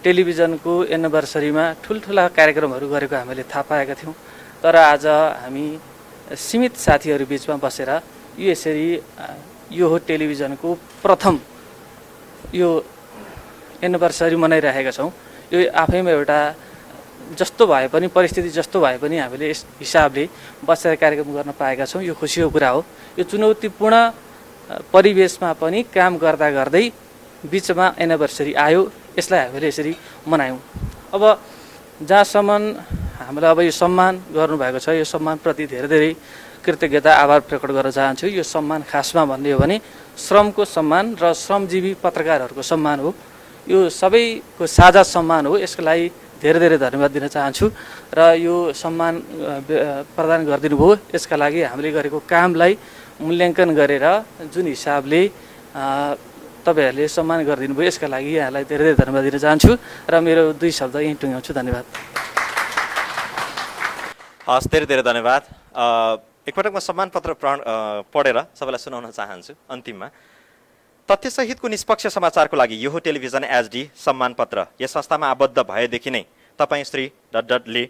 टेलिभिजनको एनिभर्सरीमा ठुल्ठुला कार्यक्रमहरू गरेको हामीले थाहा पाएका थियौँ, तर आज हामी सीमित साथीहरू बिचमा बसेर यसरी यो हो टेलिभिजनको प्रथम यो एनिभर्सरी मनाइरहेका छौँ। यो आफैमा एउटा जस्तो भए पनि, परिस्थिति जस्तो भए पनि हामीले यस हिसाबले बसेर कार्यक्रम गर्न पाएका छौँ। यो खुसीको कुरा हो। यो चुनौतीपूर्ण परिवेशमा पनि काम गर्दा गर्दै बिचमा एनिभर्सरी आयो, यसलाई हामीले यसरी मनायौँ। अब जहाँसम्म हामीलाई अब यो सम्मान गर्नुभएको छ, यो सम्मानप्रति धेरै धेरै कृतज्ञता, आभार प्रकट गर्न चाहन्छु। यो सम्मान खासमा भन्ने हो भने श्रमको सम्मान र श्रमजीवी पत्रकारहरूको सम्मान हो। यो सबैको साझा सम्मान हो। यसको लागि धेरै धेरै धन्यवाद दिन चाहन्छु र यो सम्मान प्रदान गरिदिनु भयो। यसका लागि हामीले गरेको कामलाई मूल्याङ्कन गरेर जुन हिसाबले तपाईँहरूले सम्मान गरिदिनु भयो, यसका लागि यहाँलाई धेरै धेरै धन्यवाद दिन चाहन्छु र मेरो 2 शब्द यहीँ टुङ्ग्याउँछु। धन्यवाद। हस्, धेरै धेरै धन्यवाद। एकपटक म सम्मान पत्र पढेर सबैलाई सुनाउन चाहन्छु। अन्तिममा तथ्यसहितको निष्पक्ष समाचारको लागि यो टेलिभिजन एचडी सम्मान पत्र यस संस्थामा आबद्ध भएदेखि नै तपाईँ श्री डटले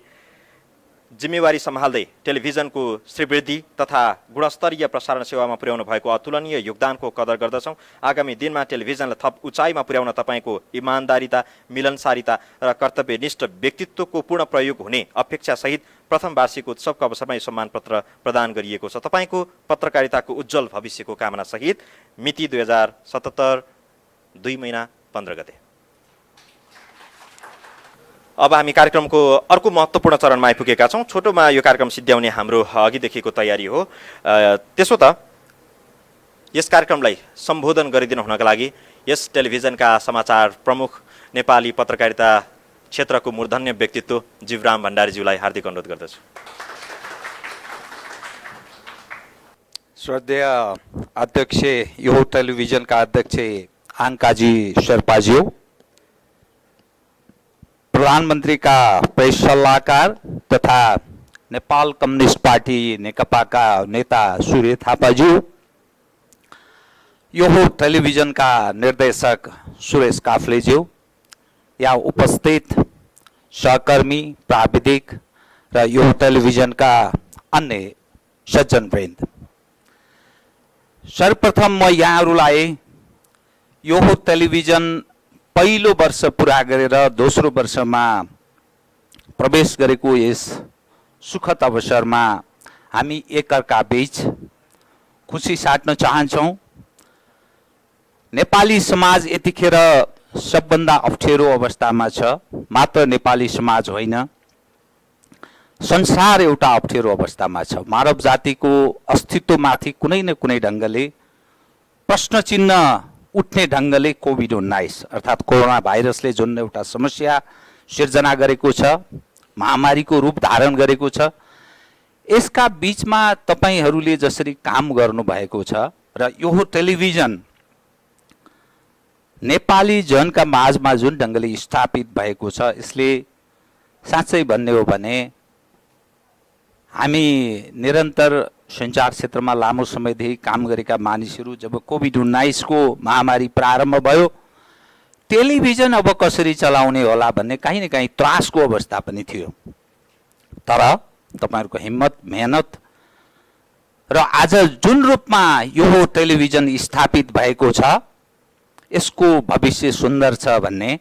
जिम्मेवारी सम्हाल्दै टेलिभिजनको श्रीवृद्धि तथा गुणस्तरीय प्रसारण सेवामा पुर्याउनु भएको अतुलनीय योगदानको कदर गर्दछौँ। आगामी दिनमा टेलिभिजनलाई थप उचाइमा पुर्याउन तपाईँको इमान्दारिता, मिलनसारिता र कर्तव्यनिष्ठ व्यक्तित्वको पूर्ण प्रयोग हुने अपेक्षासहित प्रथम वार्षिक उत्सवको अवसरमा यो सम्मान पत्र प्रदान गरिएको छ। तपाईँको पत्रकारिताको उज्जवल भविष्यको कामना सहित मिति 2077 2 महिना 15 गते। अब हामी कार्यक्रमको अर्को महत्त्वपूर्ण चरणमा आइपुगेका छौँ। छोटोमा यो कार्यक्रम सिद्ध्याउने हाम्रो अघिदेखिको तयारी हो। त्यसो त यस कार्यक्रमलाई सम्बोधन गरिदिनु हुनका लागि यस टेलिभिजनका समाचार प्रमुख, नेपाली पत्रकारिता क्षेत्रको मूर्धन्य व्यक्तित्व जीवराम भण्डारीज्यूलाई हार्दिक अनुरोध गर्दछु। श्रद्धेय अध्यक्ष यो टेलिभिजनका अध्यक्ष आङ्काजी शेर्पाज्यू, प्रधानमंत्री का प्रेस सल्लाहकार तथा नेपाल कम्युनिस्ट पार्टी नेकपा का नेता सूर्य थापाज्यू, यो टेलिभिजन का निर्देशक सुरेश काफ्लेज्यू, यहाँ उपस्थित सहकर्मी, प्राविधिक र यो टेलिभिजन का अन्य सज्जनवृन्द, सर्वप्रथम म यहाँहरूलाई यो टेलिभिजन पहिलो वर्ष पुरा गरेर दोस्रो वर्षमा प्रवेश गरेको यस सुखद अवसरमा हामी एकअर्का बीच खुसी साट्न चाहन्छौँ। नेपाली समाज यतिखेर सबभन्दा अप्ठ्यारो अवस्थामा छ। मात्र नेपाली समाज होइन, संसार एउटा अप्ठ्यारो अवस्थामा छ। मानव जातिको अस्तित्वमाथि कुनै न कुनै ढङ्गले प्रश्न चिन्ह उठ्ने ढङ्गले कोभिड-19 अर्थात् कोरोना भाइरसले जुन एउटा समस्या सिर्जना गरेको छ, महामारीको रूप धारण गरेको छ, यसका बीचमा तपाईहरूले जसरी काम गर्नुभएको छ र यो टेलिभिजन नेपाली जनका माझमा जुन ढङ्गले स्थापित भएको छ, यसले साँच्चै भन्ने हो भने हामी निरन्तर सञ्चार क्षेत्रमा लामो समयदेखि काम गरेका मानिसहरू जब कोभिड-19 को महामारी प्रारम्भ भयो, टेलिभिजन अब कसरी चलाउने होला भन्ने कहीँ न कहीँ त्रासको अवस्था पनि थियो। तर तपाईहरुको हिम्मत, मेहनत र आज जुन रूपमा यो टेलिभिजन स्थापित भएको छ, यसको भविष्य सुन्दर छ भन्ने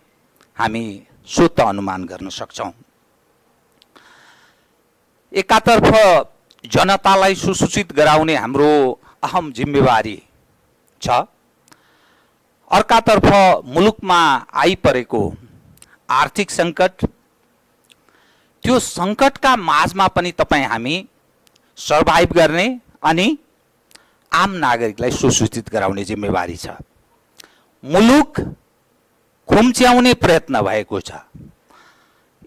हामी स्वत अनुमान गर्न सक्छौं। एकातर्फ जनतालाई सुसूचित गराउने हाम्रो अहम जिम्मेवारी छ, अर्कातर्फ मुलुकमा आइपरेको आर्थिक संकट, त्यो संकटका माझमा पनि तपाई हामी सर्भाइभ गर्ने अनि आम नागरिकलाई सुसूचित गराउने जिम्मेवारी छ। मुलुक खुम्च्याउने प्रयत्न भएको छ।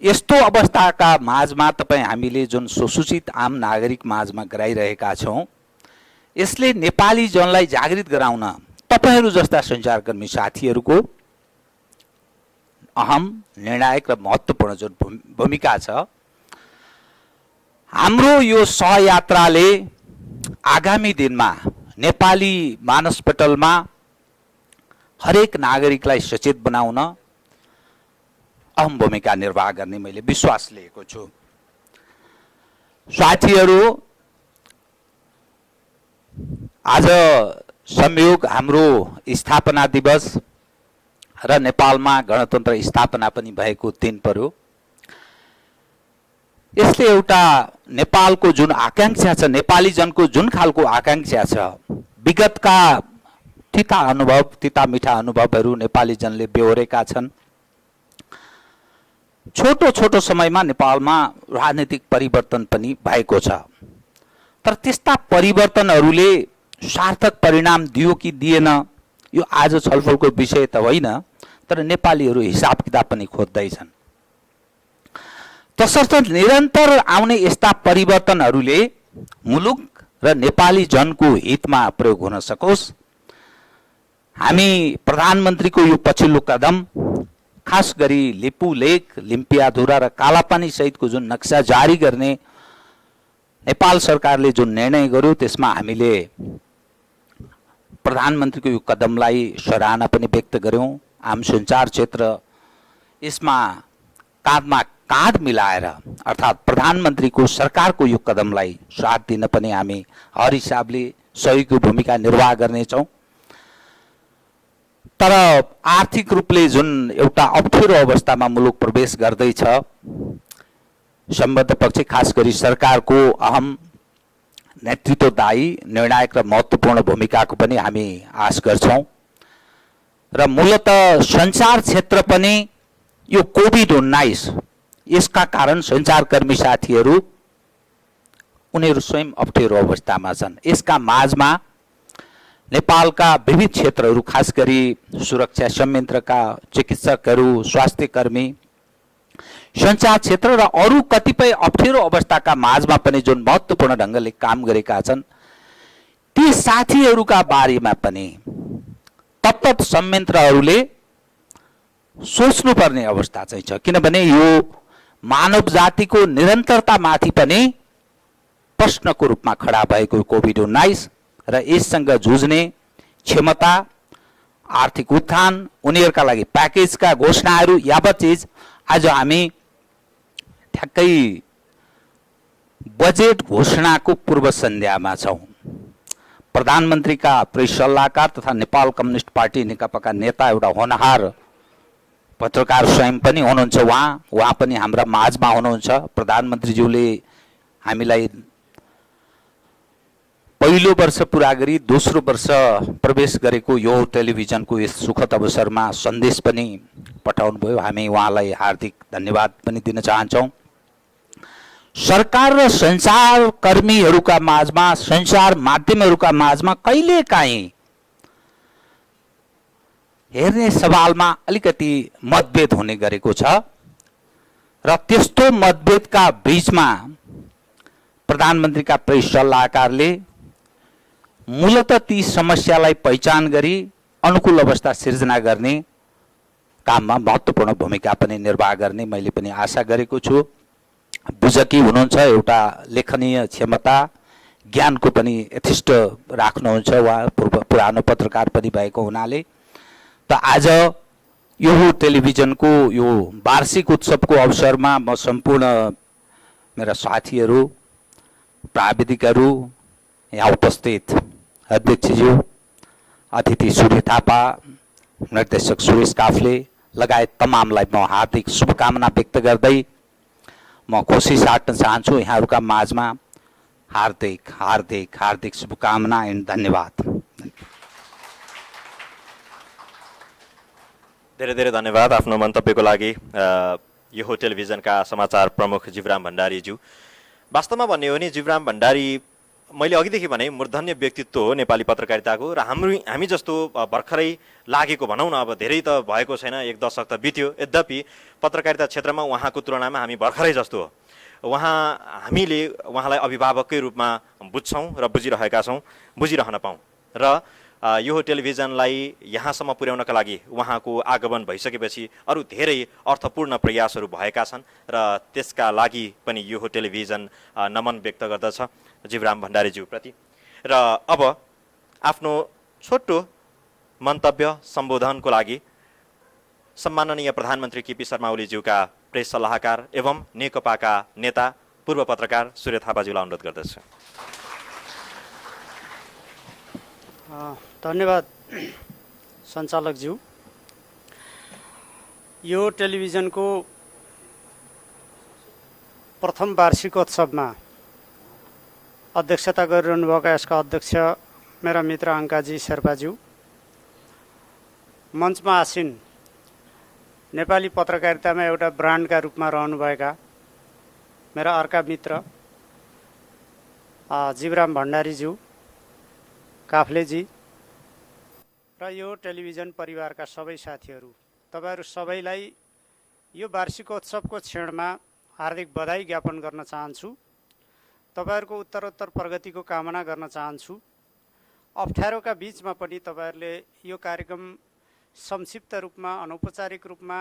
यस्तो अवस्थाका माझमा तपाई हामीले जुन सुसूचित आम नागरिक माझमा गराइरहेका छौं, यसले नेपाली जनलाई जागृत गराउन तपाईहरु जस्ता सञ्चारकर्मी साथीहरुको अहम, निर्णायक र महत्त्वपूर्ण जुन भूमिका छ, हाम्रो यो सहयात्राले आगामी दिनमा नेपाली मानसपटलमा हरेक नागरिकलाई सचेत बनाउन अहम भूमिका निर्वाह गर्ने मैले विश्वास लिएको छु। साथीहरु, आज संयोग हाम्रो स्थापना दिवस र नेपालमा गणतन्त्र स्थापना पनि भएको दिन पर्यो। यसले एउटा नेपालको जुन आकांक्षा छ, नेपाली जनको जुन खालको आकांक्षा छ, विगतका तिता अनुभव, तिता मिठा अनुभवहरू नेपाली जनले बेहोरेका छन्। छोटो छोटो समयमा नेपालमा राजनीतिक परिवर्तन पनि भएको छ, तर त्यस्ता परिवर्तनहरूले सार्थक परिणाम दियो कि दिएन यो आज छलफलको विषय त होइन, तर नेपालीहरू हिसाब किताब पनि खोज्दैछन्। तसर्थ निरन्तर आउने यस्ता परिवर्तनहरूले मुलुक र नेपाली जनको हितमा प्रयोग हुन सकोस्। हामी प्रधानमन्त्रीको यो पछिल्लो कदम, खास गरी लिपु लेक, लिम्पियाधुरा र कालापानी सहितको जुन नक्सा जारी गर्ने नेपाल सरकारले जुन निर्णय गर्यो त्यसमा हामीले प्रधानमन्त्रीको यो कदमलाई सराहना पनि व्यक्त गर्यौँ। आम सञ्चार क्षेत्र यसमा काँधमा काँध मिलाएर अर्थात् प्रधानमन्त्रीको सरकारको यो कदमलाई साथ दिन पनि हामी हर हिसाबले सहयोगी भूमिका निर्वाह गर्नेछौँ। तर आर्थिक रूपले जुन एउटा अप्ठ्यारो अवस्थामा मुलुक प्रवेश गर्दैछ, सम्बद्ध पक्ष खास गरी सरकारको अहम नेतृत्वदायी निर्णायक र महत्त्वपूर्ण भूमिकाको पनि हामी आश गर्छौँ। र मूलतः सञ्चार क्षेत्र पनि यो कोभिड-19 यसका कारण सञ्चारकर्मी साथीहरू उनीहरू स्वयं अप्ठ्यारो अवस्थामा छन्। यसका माझमा नेपालका विविध क्षेत्रहरू खास गरी सुरक्षा संयन्त्रका चिकित्सकहरू, स्वास्थ्यकर्मी, सञ्चार क्षेत्र र अरू कतिपय अप्ठ्यारो अवस्थाका माझमा पनि जुन महत्त्वपूर्ण ढङ्गले काम गरेका छन् ती साथीहरूका बारेमा पनि तत्त संयन्त्रहरूले सोच्नुपर्ने अवस्था चाहिँ छ। किनभने यो मानव जातिको निरन्तरतामाथि पनि प्रश्नको रूपमा खडा भएको कोभिड-19 र यससँग जुझ्ने क्षमता, आर्थिक उत्थान, उनीहरूका लागि प्याकेजका घोषणाहरू यावत चिज आज हामी ठ्याक्कै बजेट घोषणाको पूर्व सन्ध्यामा छौँ। प्रधानमन्त्रीका प्रेस सल्लाहकार तथा नेपाल कम्युनिस्ट पार्टी नेकपाका नेता एउटा होनहार पत्रकार स्वयं पनि हुनुहुन्छ। उहाँ पनि हाम्रा माझमा हुनुहुन्छ। प्रधानमन्त्रीज्यूले हामीलाई पहिलो वर्ष पुरा गरी दोस्रो वर्ष प्रवेश गरेको यो टेलिभिजनको यस सुखद अवसरमा सन्देश पनि पठाउनु भयो। हामी उहाँलाई हार्दिक धन्यवाद पनि दिन चाहन्छौँ। सरकार र सञ्चारकर्मीहरूका माझमा, सञ्चार माध्यमहरूका माझमा कहिलेकाहीँ हेर्ने सवालमा अलिकति मतभेद हुने गरेको छ र त्यस्तो मतभेदका बीचमा प्रधानमन्त्रीका प्रेस सल्लाहकारले मूलतः ती समस्यालाई पहिचान गरी अनुकूल अवस्था सिर्जना गर्ने काममा महत्त्वपूर्ण भूमिका पनि निर्वाह गर्ने मैले पनि आशा गरेको छु। बुझकी हुनुहुन्छ, एउटा लेखनीय क्षमता, ज्ञानको पनि यथेष्ट राख्नुहुन्छ। उहाँ पुरानो पत्रकार पनि भएको हुनाले त आज यो टेलिभिजनको यो वार्षिक उत्सवको अवसरमा म सम्पूर्ण मेरा साथीहरू, प्राविधिकहरू, यहाँ उपस्थित अध्यक्षज्यू, अतिथि सूर्य थापा, निर्देशक सुरेश काफ्ले लगायत तमामलाई म हार्दिक शुभकामना व्यक्त गर्दै म खुसी साट्न चाहन्छु। यहाँहरूका माझमा हार्दिक हार्दिक हार्दिक शुभकामना एन्ड धन्यवाद। धेरै धेरै धन्यवाद आफ्नो मन्तव्यको लागि यो टेलिभिजनका समाचार प्रमुख जीवराम भण्डारीज्यू। वास्तवमा भन्ने हो भने जीवराम भण्डारी मैले अघिदेखि भने मूर्धन्य व्यक्तित्व हो नेपाली पत्रकारिताको र हामी जस्तो भर्खरै लागेको भनौँ न, अब धेरै त भएको छैन, एक दशक त बित्यो। यद्यपि पत्रकारिता क्षेत्रमा उहाँको तुलनामा हामी भर्खरै जस्तो हो। हामीले उहाँलाई अभिभावककै रूपमा बुझ्छौँ र बुझिरहन पाऊँ र यो टेलिभिजनलाई यहाँसम्म पुर्याउनका लागि उहाँको आगमन भइसकेपछि अरू धेरै अर्थपूर्ण प्रयासहरू भएका छन् र त्यसका लागि पनि यो टेलिभिजन नमन व्यक्त गर्दछ जीवराम भण्डारीज्यूप्रति। र अब आफ्नो छोटो मन्तव्य सम्बोधनको लागि सम्माननीय प्रधानमन्त्री केपी शर्मा ओलीज्यूका प्रेस सल्लाहकार एवं नेकपाका नेता पूर्व पत्रकार सूर्य थापाज्यूलाई अनुरोध गर्दछु। धन्यवाद सञ्चालकज्यू। यो टेलिभिजनको प्रथम वार्षिकोत्सवमा अध्यक्षता गरिरहनु भएका यसका अध्यक्ष मेरा मित्र अङ्काजी शेर्पाज्यू, मञ्चमा आसीन नेपाली पत्रकारितामा एउटा ब्रान्डका रूपमा रहनुभएका मेरा अर्का मित्र जीवराम भण्डारीज्यू, काफ्लेजी र यो टेलिभिजन परिवारका सबै साथीहरू, तपाईहरू सबैलाई यो वार्षिकोत्सवको क्षणमा हार्दिक बधाई ज्ञापन गर्न चाहन्छु। तपाईहरूको उत्तरोत्तर प्रगतिको कामना गर्न चाहन्छु। अप्ठ्यारोका बीचमा पनि तपाईहरूले यो कार्यक्रम संक्षिप्त रूपमा, अनौपचारिक रूपमा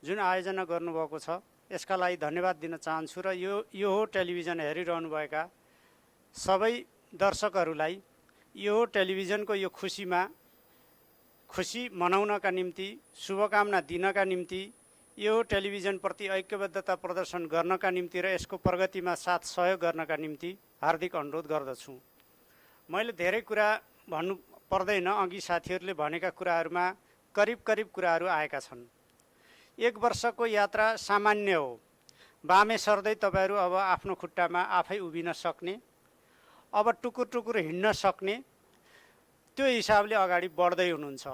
जुन आयोजना गर्नुभएको छ यसका लागि धन्यवाद दिन चाहन्छु र यो हो टेलिभिजन हेरिरहनुभएका सबै दर्शकहरूलाई यो हो टेलिभिजनको यो खुसी मनाउनका निम्ति शुभकामना दिनका निम्ति यो टेलिभिजनप्रति ऐक्यबद्धता प्रदर्शन गर्नका निम्ति र यसको प्रगतिमा साथ सहयोग गर्नका निम्ति हार्दिक अनुरोध गर्दछु। मैले धेरै कुरा भन्नु पर्दैन, अघि साथीहरूले भनेका कुराहरूमा करिब कुराहरू आएका छन्। 1 वर्षको यात्रा सामान्य हो। बामे सर्दै तपाईँहरू अब आफ्नो खुट्टामा आफै उभिन सक्ने, अब टुकुर हिँड्न सक्ने, त्यो हिसाबले अगाडि बढ्दै हुनुहुन्छ।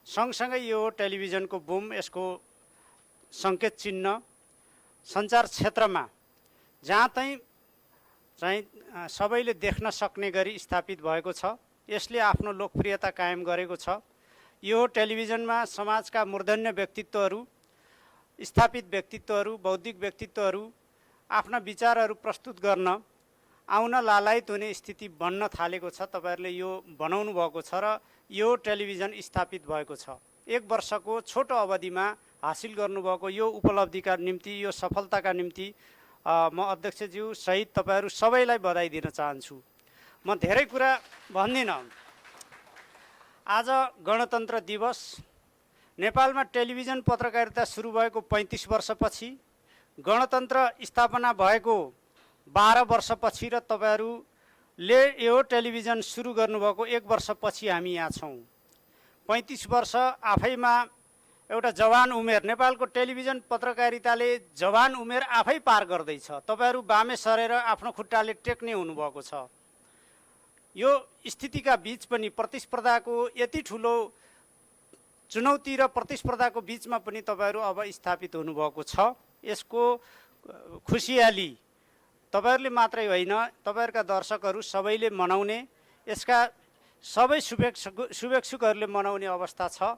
सँगसँगै यो टेलिभिजनको बुम, यसको सङ्केत चिन्ह सञ्चार क्षेत्रमा जहाँ चाहिँ सबैले देख्न सक्ने गरी स्थापित भएको छ। यसले आफ्नो लोकप्रियता कायम गरेको छ। यो टेलिभिजनमा समाजका मूर्धन्य व्यक्तित्वहरू, स्थापित व्यक्तित्वहरू, बौद्धिक व्यक्तित्वहरू आफ्ना विचारहरू प्रस्तुत गर्न आउन लालायत हुने स्थिति बन्न थालेको छ। तपाईँहरूले यो बनाउनु भएको छ र यो टेलिभिजन स्थापित भएको छ। 1 वर्षको छोटो अवधिमा हासिल गर्नुभएको यो उपलब्धिका निम्ति, यो सफलताका निम्ति म अध्यक्षज्यू सहित तपाईँहरू सबैलाई बधाई दिन चाहन्छु। म धेरै कुरा भन्दिनँ। आज गणतन्त्र दिवस, नेपालमा टेलिभिजन पत्रकारिता सुरु भएको 35 वर्षपछि, गणतन्त्र स्थापना भएको 12 वर्षपछि र तपाईँहरूले यो टेलिभिजन सुरु गर्नुभएको 1 वर्षपछि हामी यहाँ छौँ। 35 वर्ष आफैमा एउटा जवान उमेर। नेपालको टेलिभिजन पत्रकारिताले जवान उमेर आफै पार गर्दैछ। तपाईँहरू बामे सरेर आफ्नो खुट्टाले टेक्ने हुनुभएको छ। यो स्थितिका बीच पनि, प्रतिस्पर्धाको यति ठुलो चुनौती र प्रतिस्पर्धाको बीचमा पनि तपाईँहरू अब स्थापित हुनुभएको छ। यसको खुसियाली तपाईँहरूले मात्रै होइन, तपाईँहरूका दर्शकहरू सबैले मनाउने, यसका सबै शुभेच्छुकहरूले मनाउने अवस्था छ।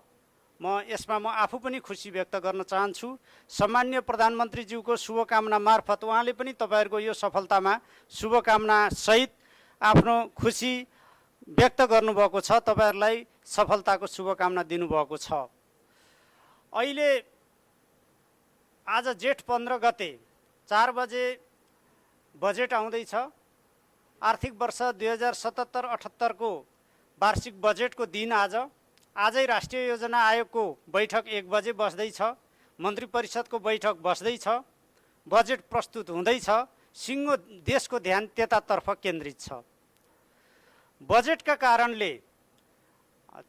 यसमा म आफू पनि खुसी व्यक्त गर्न चाहन्छु। सम्माननीय प्रधानमन्त्रीज्यूको शुभकामना मार्फत उहाँले पनि तपाईँहरूको यो सफलतामा शुभकामना सहित आफ्नो खुसी व्यक्त गर्नुभएको छ। तपाईँहरूलाई सफलताको शुभकामना दिनुभएको छ। अहिले आज जेठ 15 गते 4 बजे बजेट आउँदैछ। आर्थिक वर्ष 2077-78 को वार्षिक बजेटको दिन आजै राष्ट्रिय योजना आयोगको बैठक 1 बजे बस्दैछ। मन्त्री परिषदको बैठक बस्दैछ। बजेट प्रस्तुत हुँदैछ। सिङ्गो देशको ध्यान त्यतातर्फ केन्द्रित छ। बजेटका कारणले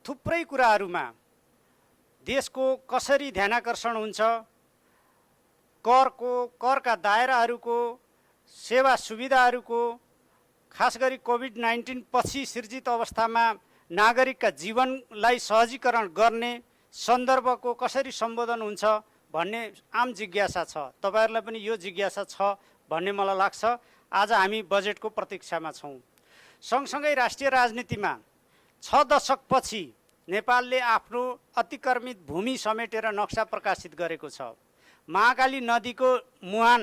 थुप्रै कुराहरूमा देशको कसरी ध्यानाकर्षण हुन्छ, करका दायराहरूको, सेवा सुविधाहरूको, खास गरी कोभिड-19 पछि सिर्जित अवस्थामा नागरिकका जीवनलाई सहजीकरण गर्ने सन्दर्भको कसरी सम्बोधन हुन्छ भन्ने आम जिज्ञासा छ। तपाईँहरूलाई पनि यो जिज्ञासा छ भन्ने मलाई लाग्छ। आज हामी बजेटको प्रतीक्षामा छौँ। सँगसँगै राष्ट्रिय राजनीतिमा 6 दशकपछि नेपालले आफ्नो अतिक्रमित भूमि समेटेर नक्सा प्रकाशित गरेको छ। महाकाली नदीको मुहान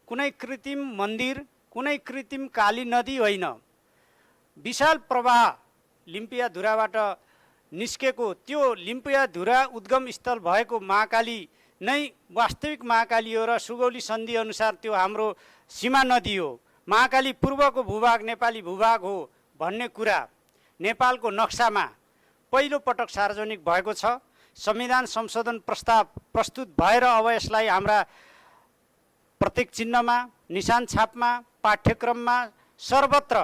कुनै कृत्रिम मन्दिर, कुनै कृत्रिम काली नदी होइन। विशाल प्रवाह लिम्पियाधुराबाट निस्केको त्यो लिम्पियाधुरा उद्गम स्थल भएको महाकाली नै वास्तविक महाकाली हो र सुगौली सन्धि अनुसार त्यो हाम्रो सीमा नदी हो। महाकाली पूर्वको भूभाग नेपाली भूभाग हो भन्ने कुरा नेपालको नक्सामा पहिलो पटक सार्वजनिक भएको छ। संविधान संशोधन प्रस्ताव प्रस्तुत भएर अब यसलाई हाम्रा प्रतीक चिन्हमा, निशान छापमा, पाठ्यक्रममा सर्वत्र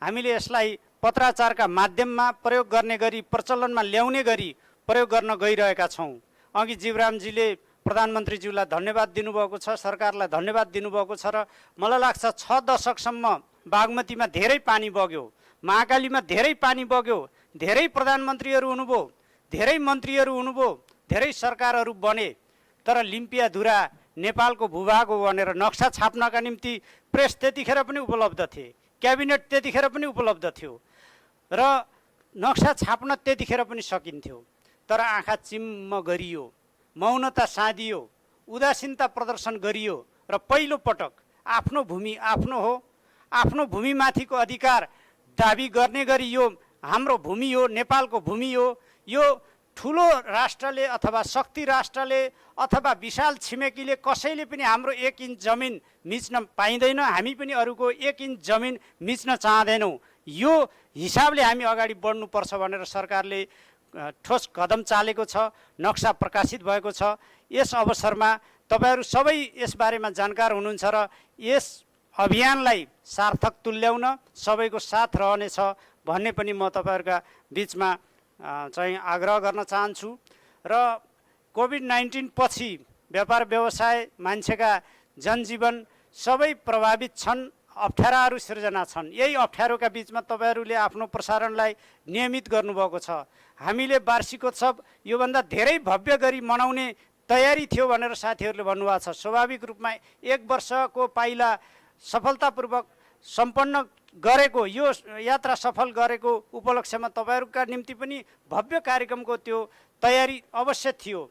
हामीले यसलाई पत्राचारका माध्यममा प्रयोग गर्ने गरी, प्रचलनमा ल्याउने गरी प्रयोग गर्न गइरहेका छौँ। अघि जीवरामजीले प्रधानमन्त्रीज्यूलाई धन्यवाद दिनुभएको छ, सरकारलाई धन्यवाद दिनुभएको छ र मलाई लाग्छ 6 दशकसम्म बागमतीमा धेरै पानी बग्यो, महाकालीमा धेरै पानी बग्यो, धेरै प्रधानमन्त्रीहरू हुनुभयो, धेरै मन्त्रीहरू हुनुभयो, धेरै सरकारहरू बने, तर लिम्पियाधुरा नेपालको भूभाग हो भनेर नक्सा छाप्नका निम्ति प्रेस त्यतिखेर पनि उपलब्ध थिए, क्याबिनेट त्यतिखेर पनि उपलब्ध थियो र नक्सा छाप्न त्यतिखेर पनि सकिन्थ्यो। तर आँखा चिम्म गरियो, मौनता साधियो, उदासीनता प्रदर्शन गरियो र पहिलो पटक आफ्नो भूमि आफ्नो हो, आफ्नो भूमिमाथिको अधिकार दाबी गर्ने गरी यो हाम्रो भूमि हो, नेपालको भूमि हो, यो ठुलो राष्ट्रले अथवा शक्ति राष्ट्रले अथवा विशाल छिमेकीले कसैले पनि हाम्रो 1 इन्च जमिन मिच्न पाइँदैन, हामी पनि अरूको 1 इन्च जमिन मिच्न चाहँदैनौँ। यो हिसाबले हामी अगाडि बढ्नुपर्छ भनेर सरकारले ठोस कदम चालेको छ, नक्सा प्रकाशित भएको छ। यस अवसरमा तपाईहरू सबै यसबारेमा जानकार हुनुहुन्छ र यस अभियानलाई सार्थक तुल्याउन सबैको साथ रहनेछ भन्ने पनि म तपाईहरूका बिचमा चाहिँ आग्रह गर्न चाहन्छु। र कोभिड-19 पछि व्यापार व्यवसाय मान्छेका जनजीवन सबै प्रभावित छन्, अप्ठ्याराहरू सिर्जना छन्। यही अप्ठ्यारोका बिचमा तपाईहरूले आफ्नो प्रसारणलाई नियमित गर्नुभएको छ। हामीले वार्षिकोत्सव योभन्दा धेरै भव्य गरी मनाउने तयारी थियो भनेर साथीहरूले भन्नुभएको छ। स्वाभाविक रूपमा 1 वर्षको पाइला सफलतापूर्वक सम्पन्न गरेको यो यात्रा सफल गरेको उपलक्ष्यमा तपाईहरूका निम्ति पनि भव्य कार्यक्रमको त्यो तयारी अवश्य थियो।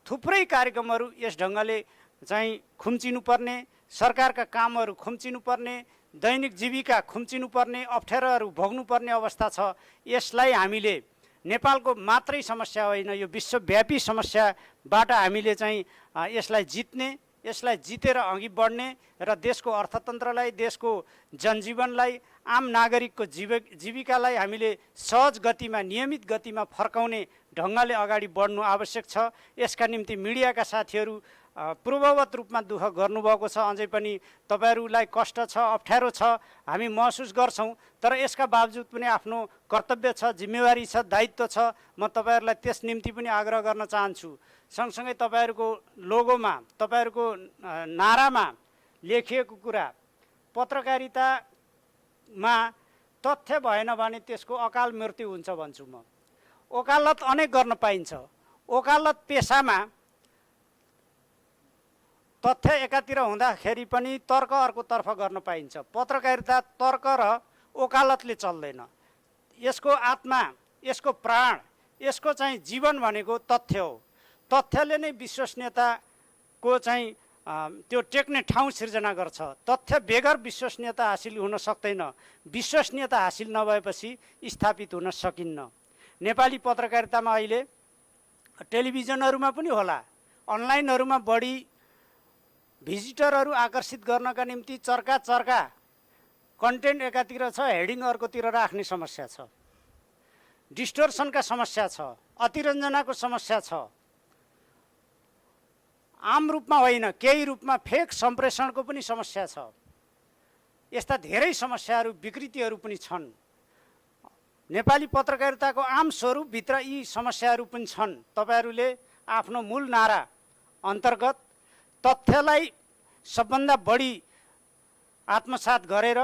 थुप्रै कार्यक्रमहरू यस ढङ्गले चाहिँ खुम्चिनुपर्ने, सरकारका कामहरू खुम्चिनुपर्ने, दैनिक जीविका खुम्चिनुपर्ने, अप्ठ्याराहरू भोग्नुपर्ने अवस्था छ। यसलाई हामीले नेपालको मात्रै समस्या होइन, यो विश्वव्यापी समस्याबाट हामीले चाहिँ यसलाई जित्ने, यसलाई जितेर अघि बढ्ने र देशको अर्थतन्त्रलाई, देशको जनजीवनलाई, आम नागरिकको जीविकालाई हामीले सहज गतिमा, नियमित गतिमा फर्काउने ढङ्गले अगाडि बढ्नु आवश्यक छ। यसका निम्ति मिडियाका साथीहरू पूर्ववत रूपमा दुःख गर्नुभएको छ। अझै पनि तपाईहरूलाई कष्ट छ, अप्ठ्यारो छ, हामी महसुस गर्छौँ। तर यसका बावजुद पनि आफ्नो कर्तव्य छ, जिम्मेवारी छ, दायित्व छ। म तपाईँहरूलाई त्यस निम्ति पनि आग्रह गर्न चाहन्छु। सँगसँगै तपाईँहरूको लोगोमा, तपाईँहरूको नारामा लेखिएको कुरा, पत्रकारितामा तथ्य भएन भने त्यसको अकाल मृत्यु हुन्छ भन्छु म। वकालत अनेक गर्न पाइन्छ। वकालत पेसामा तथ्य एकातिर हुँदाखेरि पनि तर्क अर्कोतर्फ गर्न पाइन्छ। पत्रकारिता तर्क र वकालतले चल्दैन। यसको आत्मा, यसको प्राण, यसको चाहिँ जीवन भनेको तथ्य हो। तथ्यले नै विश्वसनीयताको चाहिँ त्यो टेक्ने ठाउँ सिर्जना गर्छ। तथ्य बेगर विश्वसनीयता हासिल हुन सक्दैन। विश्वसनीयता हासिल नभएपछि स्थापित हुन सकिन्न। नेपाली पत्रकारितामा अहिले टेलिभिजनहरूमा पनि होला, अनलाइनहरूमा बढी भिजिटरहरू आकर्षित गर्नका निम्ति चर्का कन्टेन्ट एकातिर छ, हेडिङ अर्कोतिर राख्ने समस्या छ, डिस्टोर्सनका समस्या छ, अतिरञ्जनाको समस्या छ। आम रूपमा होइन, केही रूपमा फेक सम्प्रेषणको पनि समस्या छ। यस्ता धेरै समस्याहरू, विकृतिहरू पनि छन्। नेपाली पत्रकारिताको आम स्वरूपभित्र यी समस्याहरू पनि छन्। तपाईहरूले आफ्नो मूल नारा अन्तर्गत तथ्यलाई सबभन्दा बढी आत्मसात गरेर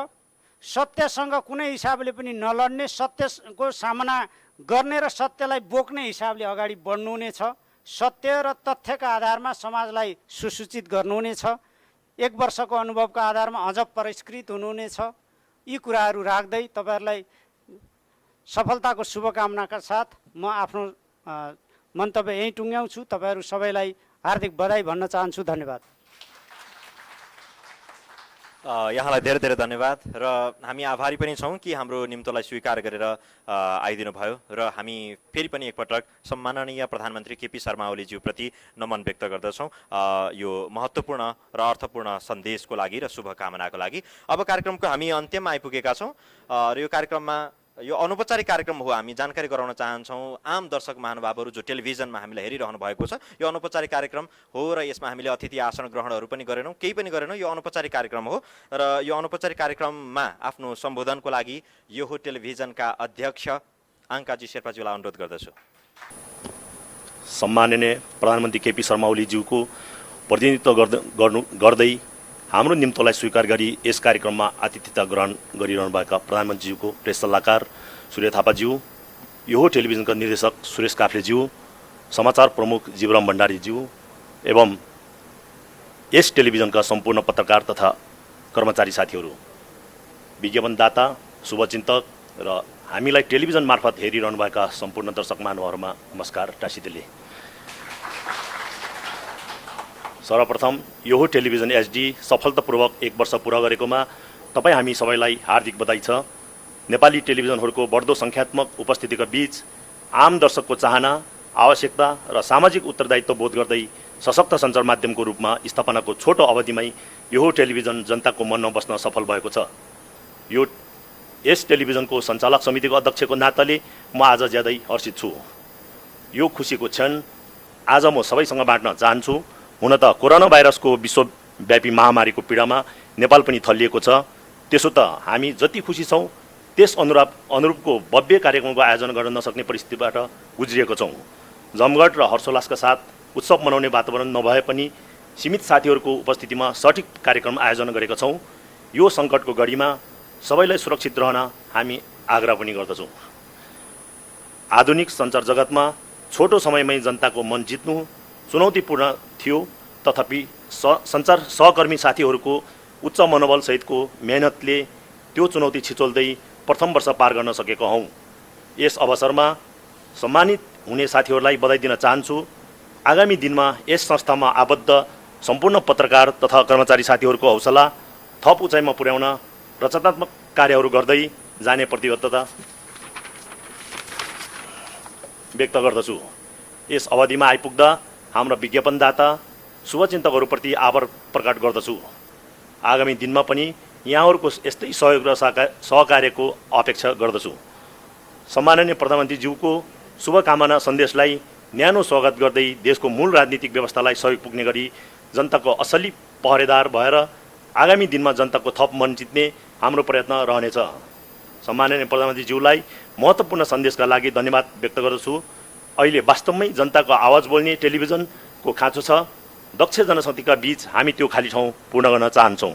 सत्यसँग कुनै हिसाबले पनि नलड्ने, सत्यको सामना गर्ने र सत्यलाई बोक्ने हिसाबले अगाडि बढ्नुहुनेछ। सत्य र तथ्यका आधारमा समाजलाई सुसूचित गर्नुहुनेछ। 1 वर्षको अनुभवका आधारमा अझ परिष्कृत हुनुहुनेछ। यी कुराहरू राख्दै तपाईहरूलाई सफलताको शुभकामनाका साथ म आफ्नो मन्तव्य यहीँ टुङ्ग्याउँछु। तपाईहरू सबैलाई हार्दिक बधाई भन्न चाहन्छु। धन्यवाद। यहाँलाई धेरै धेरै धन्यवाद र हामी आभारी पनि छौँ कि हाम्रो निम्तोलाई स्वीकार गरेर आइदिनु भयो र हामी फेरि पनि एकपटक सम्माननीय प्रधानमन्त्री केपी शर्मा ओलीज्यूप्रति नमन व्यक्त गर्दछौँ यो महत्त्वपूर्ण र अर्थपूर्ण सन्देशको लागि र शुभकामनाको लागि। अब कार्यक्रमको हामी अन्त्यमा आइपुगेका छौँ र यो कार्यक्रममा यो अनौपचारिक कार्यक्रम हो। हामी जानकारी गराउन चाहन्छौँ आम दर्शक महानुभावहरू जो टेलिभिजनमा हामीलाई हेरिरहनु भएको छ। यो अनौपचारिक कार्यक्रम हो र यसमा हामीले अतिथि आसन ग्रहणहरू पनि गरेनौँ, केही पनि गरेनौँ। यो अनौपचारिक कार्यक्रम हो र यो अनौपचारिक कार्यक्रममा आफ्नो सम्बोधनको लागि यो हो टेलिभिजनका अध्यक्ष आङ्काजी शेर्पाज्यूलाई अनुरोध गर्दछु। सम्माननीय प्रधानमन्त्री केपी शर्मा ओलीज्यूको प्रतिनिधित्व गर्दै हाम्रो निम्तोलाई स्वीकार गरी यस कार्यक्रममा आतिथ्यता ग्रहण गरिरहनुभएका प्रधानमन्त्रीज्यूको प्रेस सल्लाहकार सूर्य थापाज्यू, यो हो टेलिभिजनका निर्देशक सुरेश काफ्लेज्यू, समाचार प्रमुख जीवराम भण्डारीज्यू एवं यस टेलिभिजनका सम्पूर्ण पत्रकार तथा कर्मचारी साथीहरू, विज्ञापनदाता, शुभचिन्तक र हामीलाई टेलिभिजन मार्फत हेरिरहनुभएका सम्पूर्ण दर्शक महानुभावहरूमा नमस्कार टाँसिदिले। सर्वप्रथम यो हो टेलिभिजन एचडी सफलतापूर्वक 1 वर्ष पुरा गरेकोमा तपाईँ हामी सबैलाई हार्दिक बधाई छ। नेपाली टेलिभिजनहरूको बढ्दो सङ्ख्यात्मक उपस्थितिका बीच आम दर्शकको चाहना आवश्यकता र सामाजिक उत्तरदायित्व बोध गर्दै सशक्त सञ्चार माध्यमको रूपमा स्थापनाको छोटो अवधिमै यो टेलिभिजन जनताको मनमा बस्न सफल भएको छ। यस टेलिभिजनको सञ्चालक समितिको अध्यक्षको नाताले म आज ज्यादै हर्षित छु। यो खुसीको क्षण आज म सबैसँग बाँड्न चाहन्छु। हुन त कोरोना भाइरसको विश्वव्यापी महामारीको पीडामा नेपाल पनि थलिएको छ। त्यसो त हामी जति खुसी छौँ त्यस अनुरूपको भव्य कार्यक्रमको आयोजना गर्न नसक्ने परिस्थितिबाट गुज्रिएको छौँ। जमघट र हर्षोल्लासका साथ उत्सव मनाउने वातावरण नभए पनि सीमित साथीहरूको उपस्थितिमा सठिक कार्यक्रम आयोजना गरेका छौँ। यो सङ्कटको घडीमा सबैलाई सुरक्षित रहन हामी आग्रह पनि गर्दछौँ। आधुनिक सञ्चार जगतमा छोटो समयमै जनताको मन जित्नु चुनौतीपूर्ण थियो, तथापि सञ्चार सहकर्मी साथीहरूको उच्च मनोबलसहितको मेहनतले त्यो चुनौती छिचोल्दै प्रथम वर्ष पार गर्न सकेका हौँ। यस अवसरमा सम्मानित हुने साथीहरूलाई बधाई दिन चाहन्छु। आगामी दिनमा यस संस्थामा आबद्ध सम्पूर्ण पत्रकार तथा कर्मचारी साथीहरूको हौसला थप उचाइमा पुर्याउन रचनात्मक कार्यहरू गर्दै जाने प्रतिबद्धता व्यक्त गर्दछु। यस अवधिमा आइपुग्दा हाम्रा विज्ञापनदाता शुभचिन्तकहरूप्रति आभार प्रकट गर्दछु। आगामी दिनमा पनि यहाँहरूको यस्तै सहयोग र सहकार्यको अपेक्षा गर्दछु। सम्माननीय प्रधानमन्त्रीज्यूको शुभकामना सन्देशलाई न्यानो स्वागत गर्दै देशको मूल राजनीतिक व्यवस्थालाई सहयोग पुग्ने गरी जनताको असली पहरेदार भएर आगामी दिनमा जनताको थप मन जित्ने हाम्रो प्रयत्न रहनेछ। सम्माननीय प्रधानमन्त्रीज्यूलाई महत्त्वपूर्ण सन्देशका लागि धन्यवाद व्यक्त गर्दछु। अहिले वास्तवमै जनताको आवाज बोल्ने टेलिभिजनको खाँचो छ। दक्ष जनशक्तिका बीच हामी त्यो खाली ठाउँ पूर्ण गर्न चाहन्छौँ।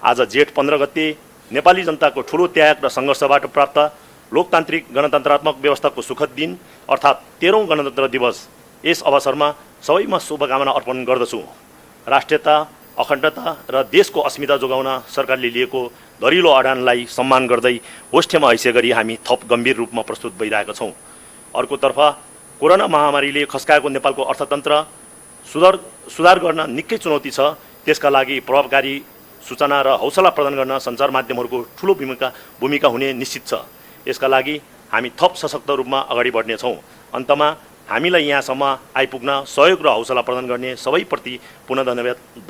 आज जेठ 15 गते नेपाली जनताको ठुलो त्याग र सङ्घर्षबाट प्राप्त लोकतान्त्रिक गणतन्त्रात्मक व्यवस्थाको सुखद दिन अर्थात् 13औं गणतन्त्र दिवस। यस अवसरमा सबैमा शुभकामना अर्पण गर्दछु। राष्ट्रियता, अखण्डता र देशको अस्मिता जोगाउन सरकारले लिएको दरिलो अडानलाई सम्मान गर्दै होस्टेमा हैसियत गरी हामी थप गम्भीर रूपमा प्रस्तुत भइरहेका छौँ। अर्कोतर्फ कोरोना महामारीले खस्काएको नेपालको अर्थतन्त्र सुधार गर्न निकै चुनौती छ। त्यसका लागि प्रभावकारी सूचना र हौसला प्रदान गर्न सञ्चार माध्यमहरूको ठुलो भूमिका हुने निश्चित छ। यसका लागि हामी थप सशक्त रूपमा अगाडि बढ्नेछौँ। अन्तमा हामीलाई यहाँसम्म आइपुग्न सहयोग र हौसला प्रदान गर्ने सबैप्रति पुनः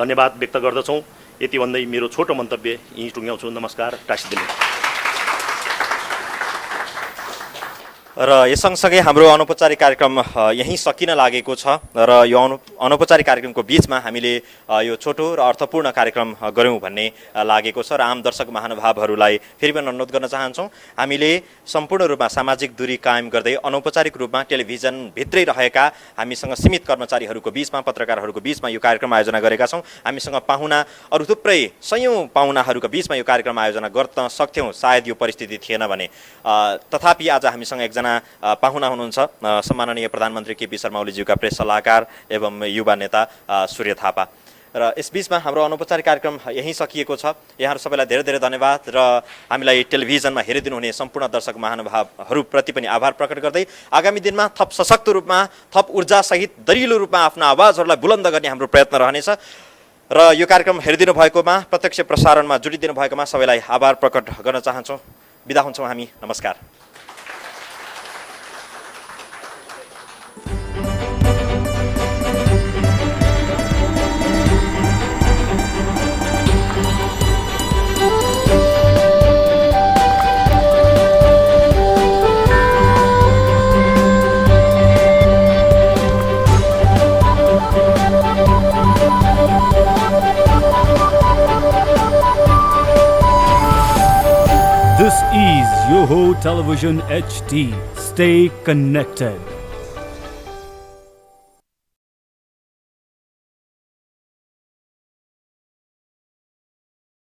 धन्यवाद व्यक्त गर्दछौँ। यति भन्दै मेरो छोटो मन्तव्य यहीँ टुङ्ग्याउँछु। नमस्कार। टासी दिल्ली। र यस सँगसँगै हाम्रो अनौपचारिक कार्यक्रम यहीँ सकिन लागेको छ र यो अनौपचारिक कार्यक्रमको बीचमा हामीले यो छोटो र अर्थपूर्ण कार्यक्रम गऱ्यौँ भन्ने लागेको छ र आम दर्शक महानुभावहरूलाई फेरि पनि अनुरोध गर्न चाहन्छौँ। हामीले सम्पूर्ण रूपमा सामाजिक दूरी कायम गर्दै अनौपचारिक रूपमा टेलिभिजनभित्रै रहेका हामीसँग सीमित कर्मचारीहरूको बीचमा, पत्रकारहरूको बीचमा यो कार्यक्रम आयोजना गरेका छौँ। हामीसँग पाहुना अरू थुप्रै सयौँ पाहुनाहरूको बीचमा यो कार्यक्रम आयोजना गर्न सक्थ्यौँ सायद यो परिस्थिति थिएन भने। तथापि आज हामीसँग एकजना पाहुना हुनुहुन्छ, सम्माननीय प्रधानमन्त्री केपी शर्मा ओलीज्यूका प्रेस सल्लाहकार एवं युवा नेता सूर्य थापा। र यसबीचमा हाम्रो अनौपचारिक कार्यक्रम यहीँ सकिएको छ। यहाँहरू सबैलाई धेरै धेरै धन्यवाद र हामीलाई टेलिभिजनमा हेरिदिनुहुने सम्पूर्ण दर्शक महानुभावहरूप्रति पनि आभार प्रकट गर्दै आगामी दिनमा थप सशक्त रूपमा, थप ऊर्जासहित दरिलो रूपमा आफ्नो आवाजहरूलाई बुलन्द गर्ने हाम्रो प्रयत्न रहनेछ। र यो कार्यक्रम हेरिदिनु भएकोमा, प्रत्यक्ष प्रसारणमा जुटिदिनु भएकोमा सबैलाई आभार प्रकट गर्न चाहन्छौँ। बिदा हुन्छौँ हामी। नमस्कार। This is Yoho Television HD. Stay connected.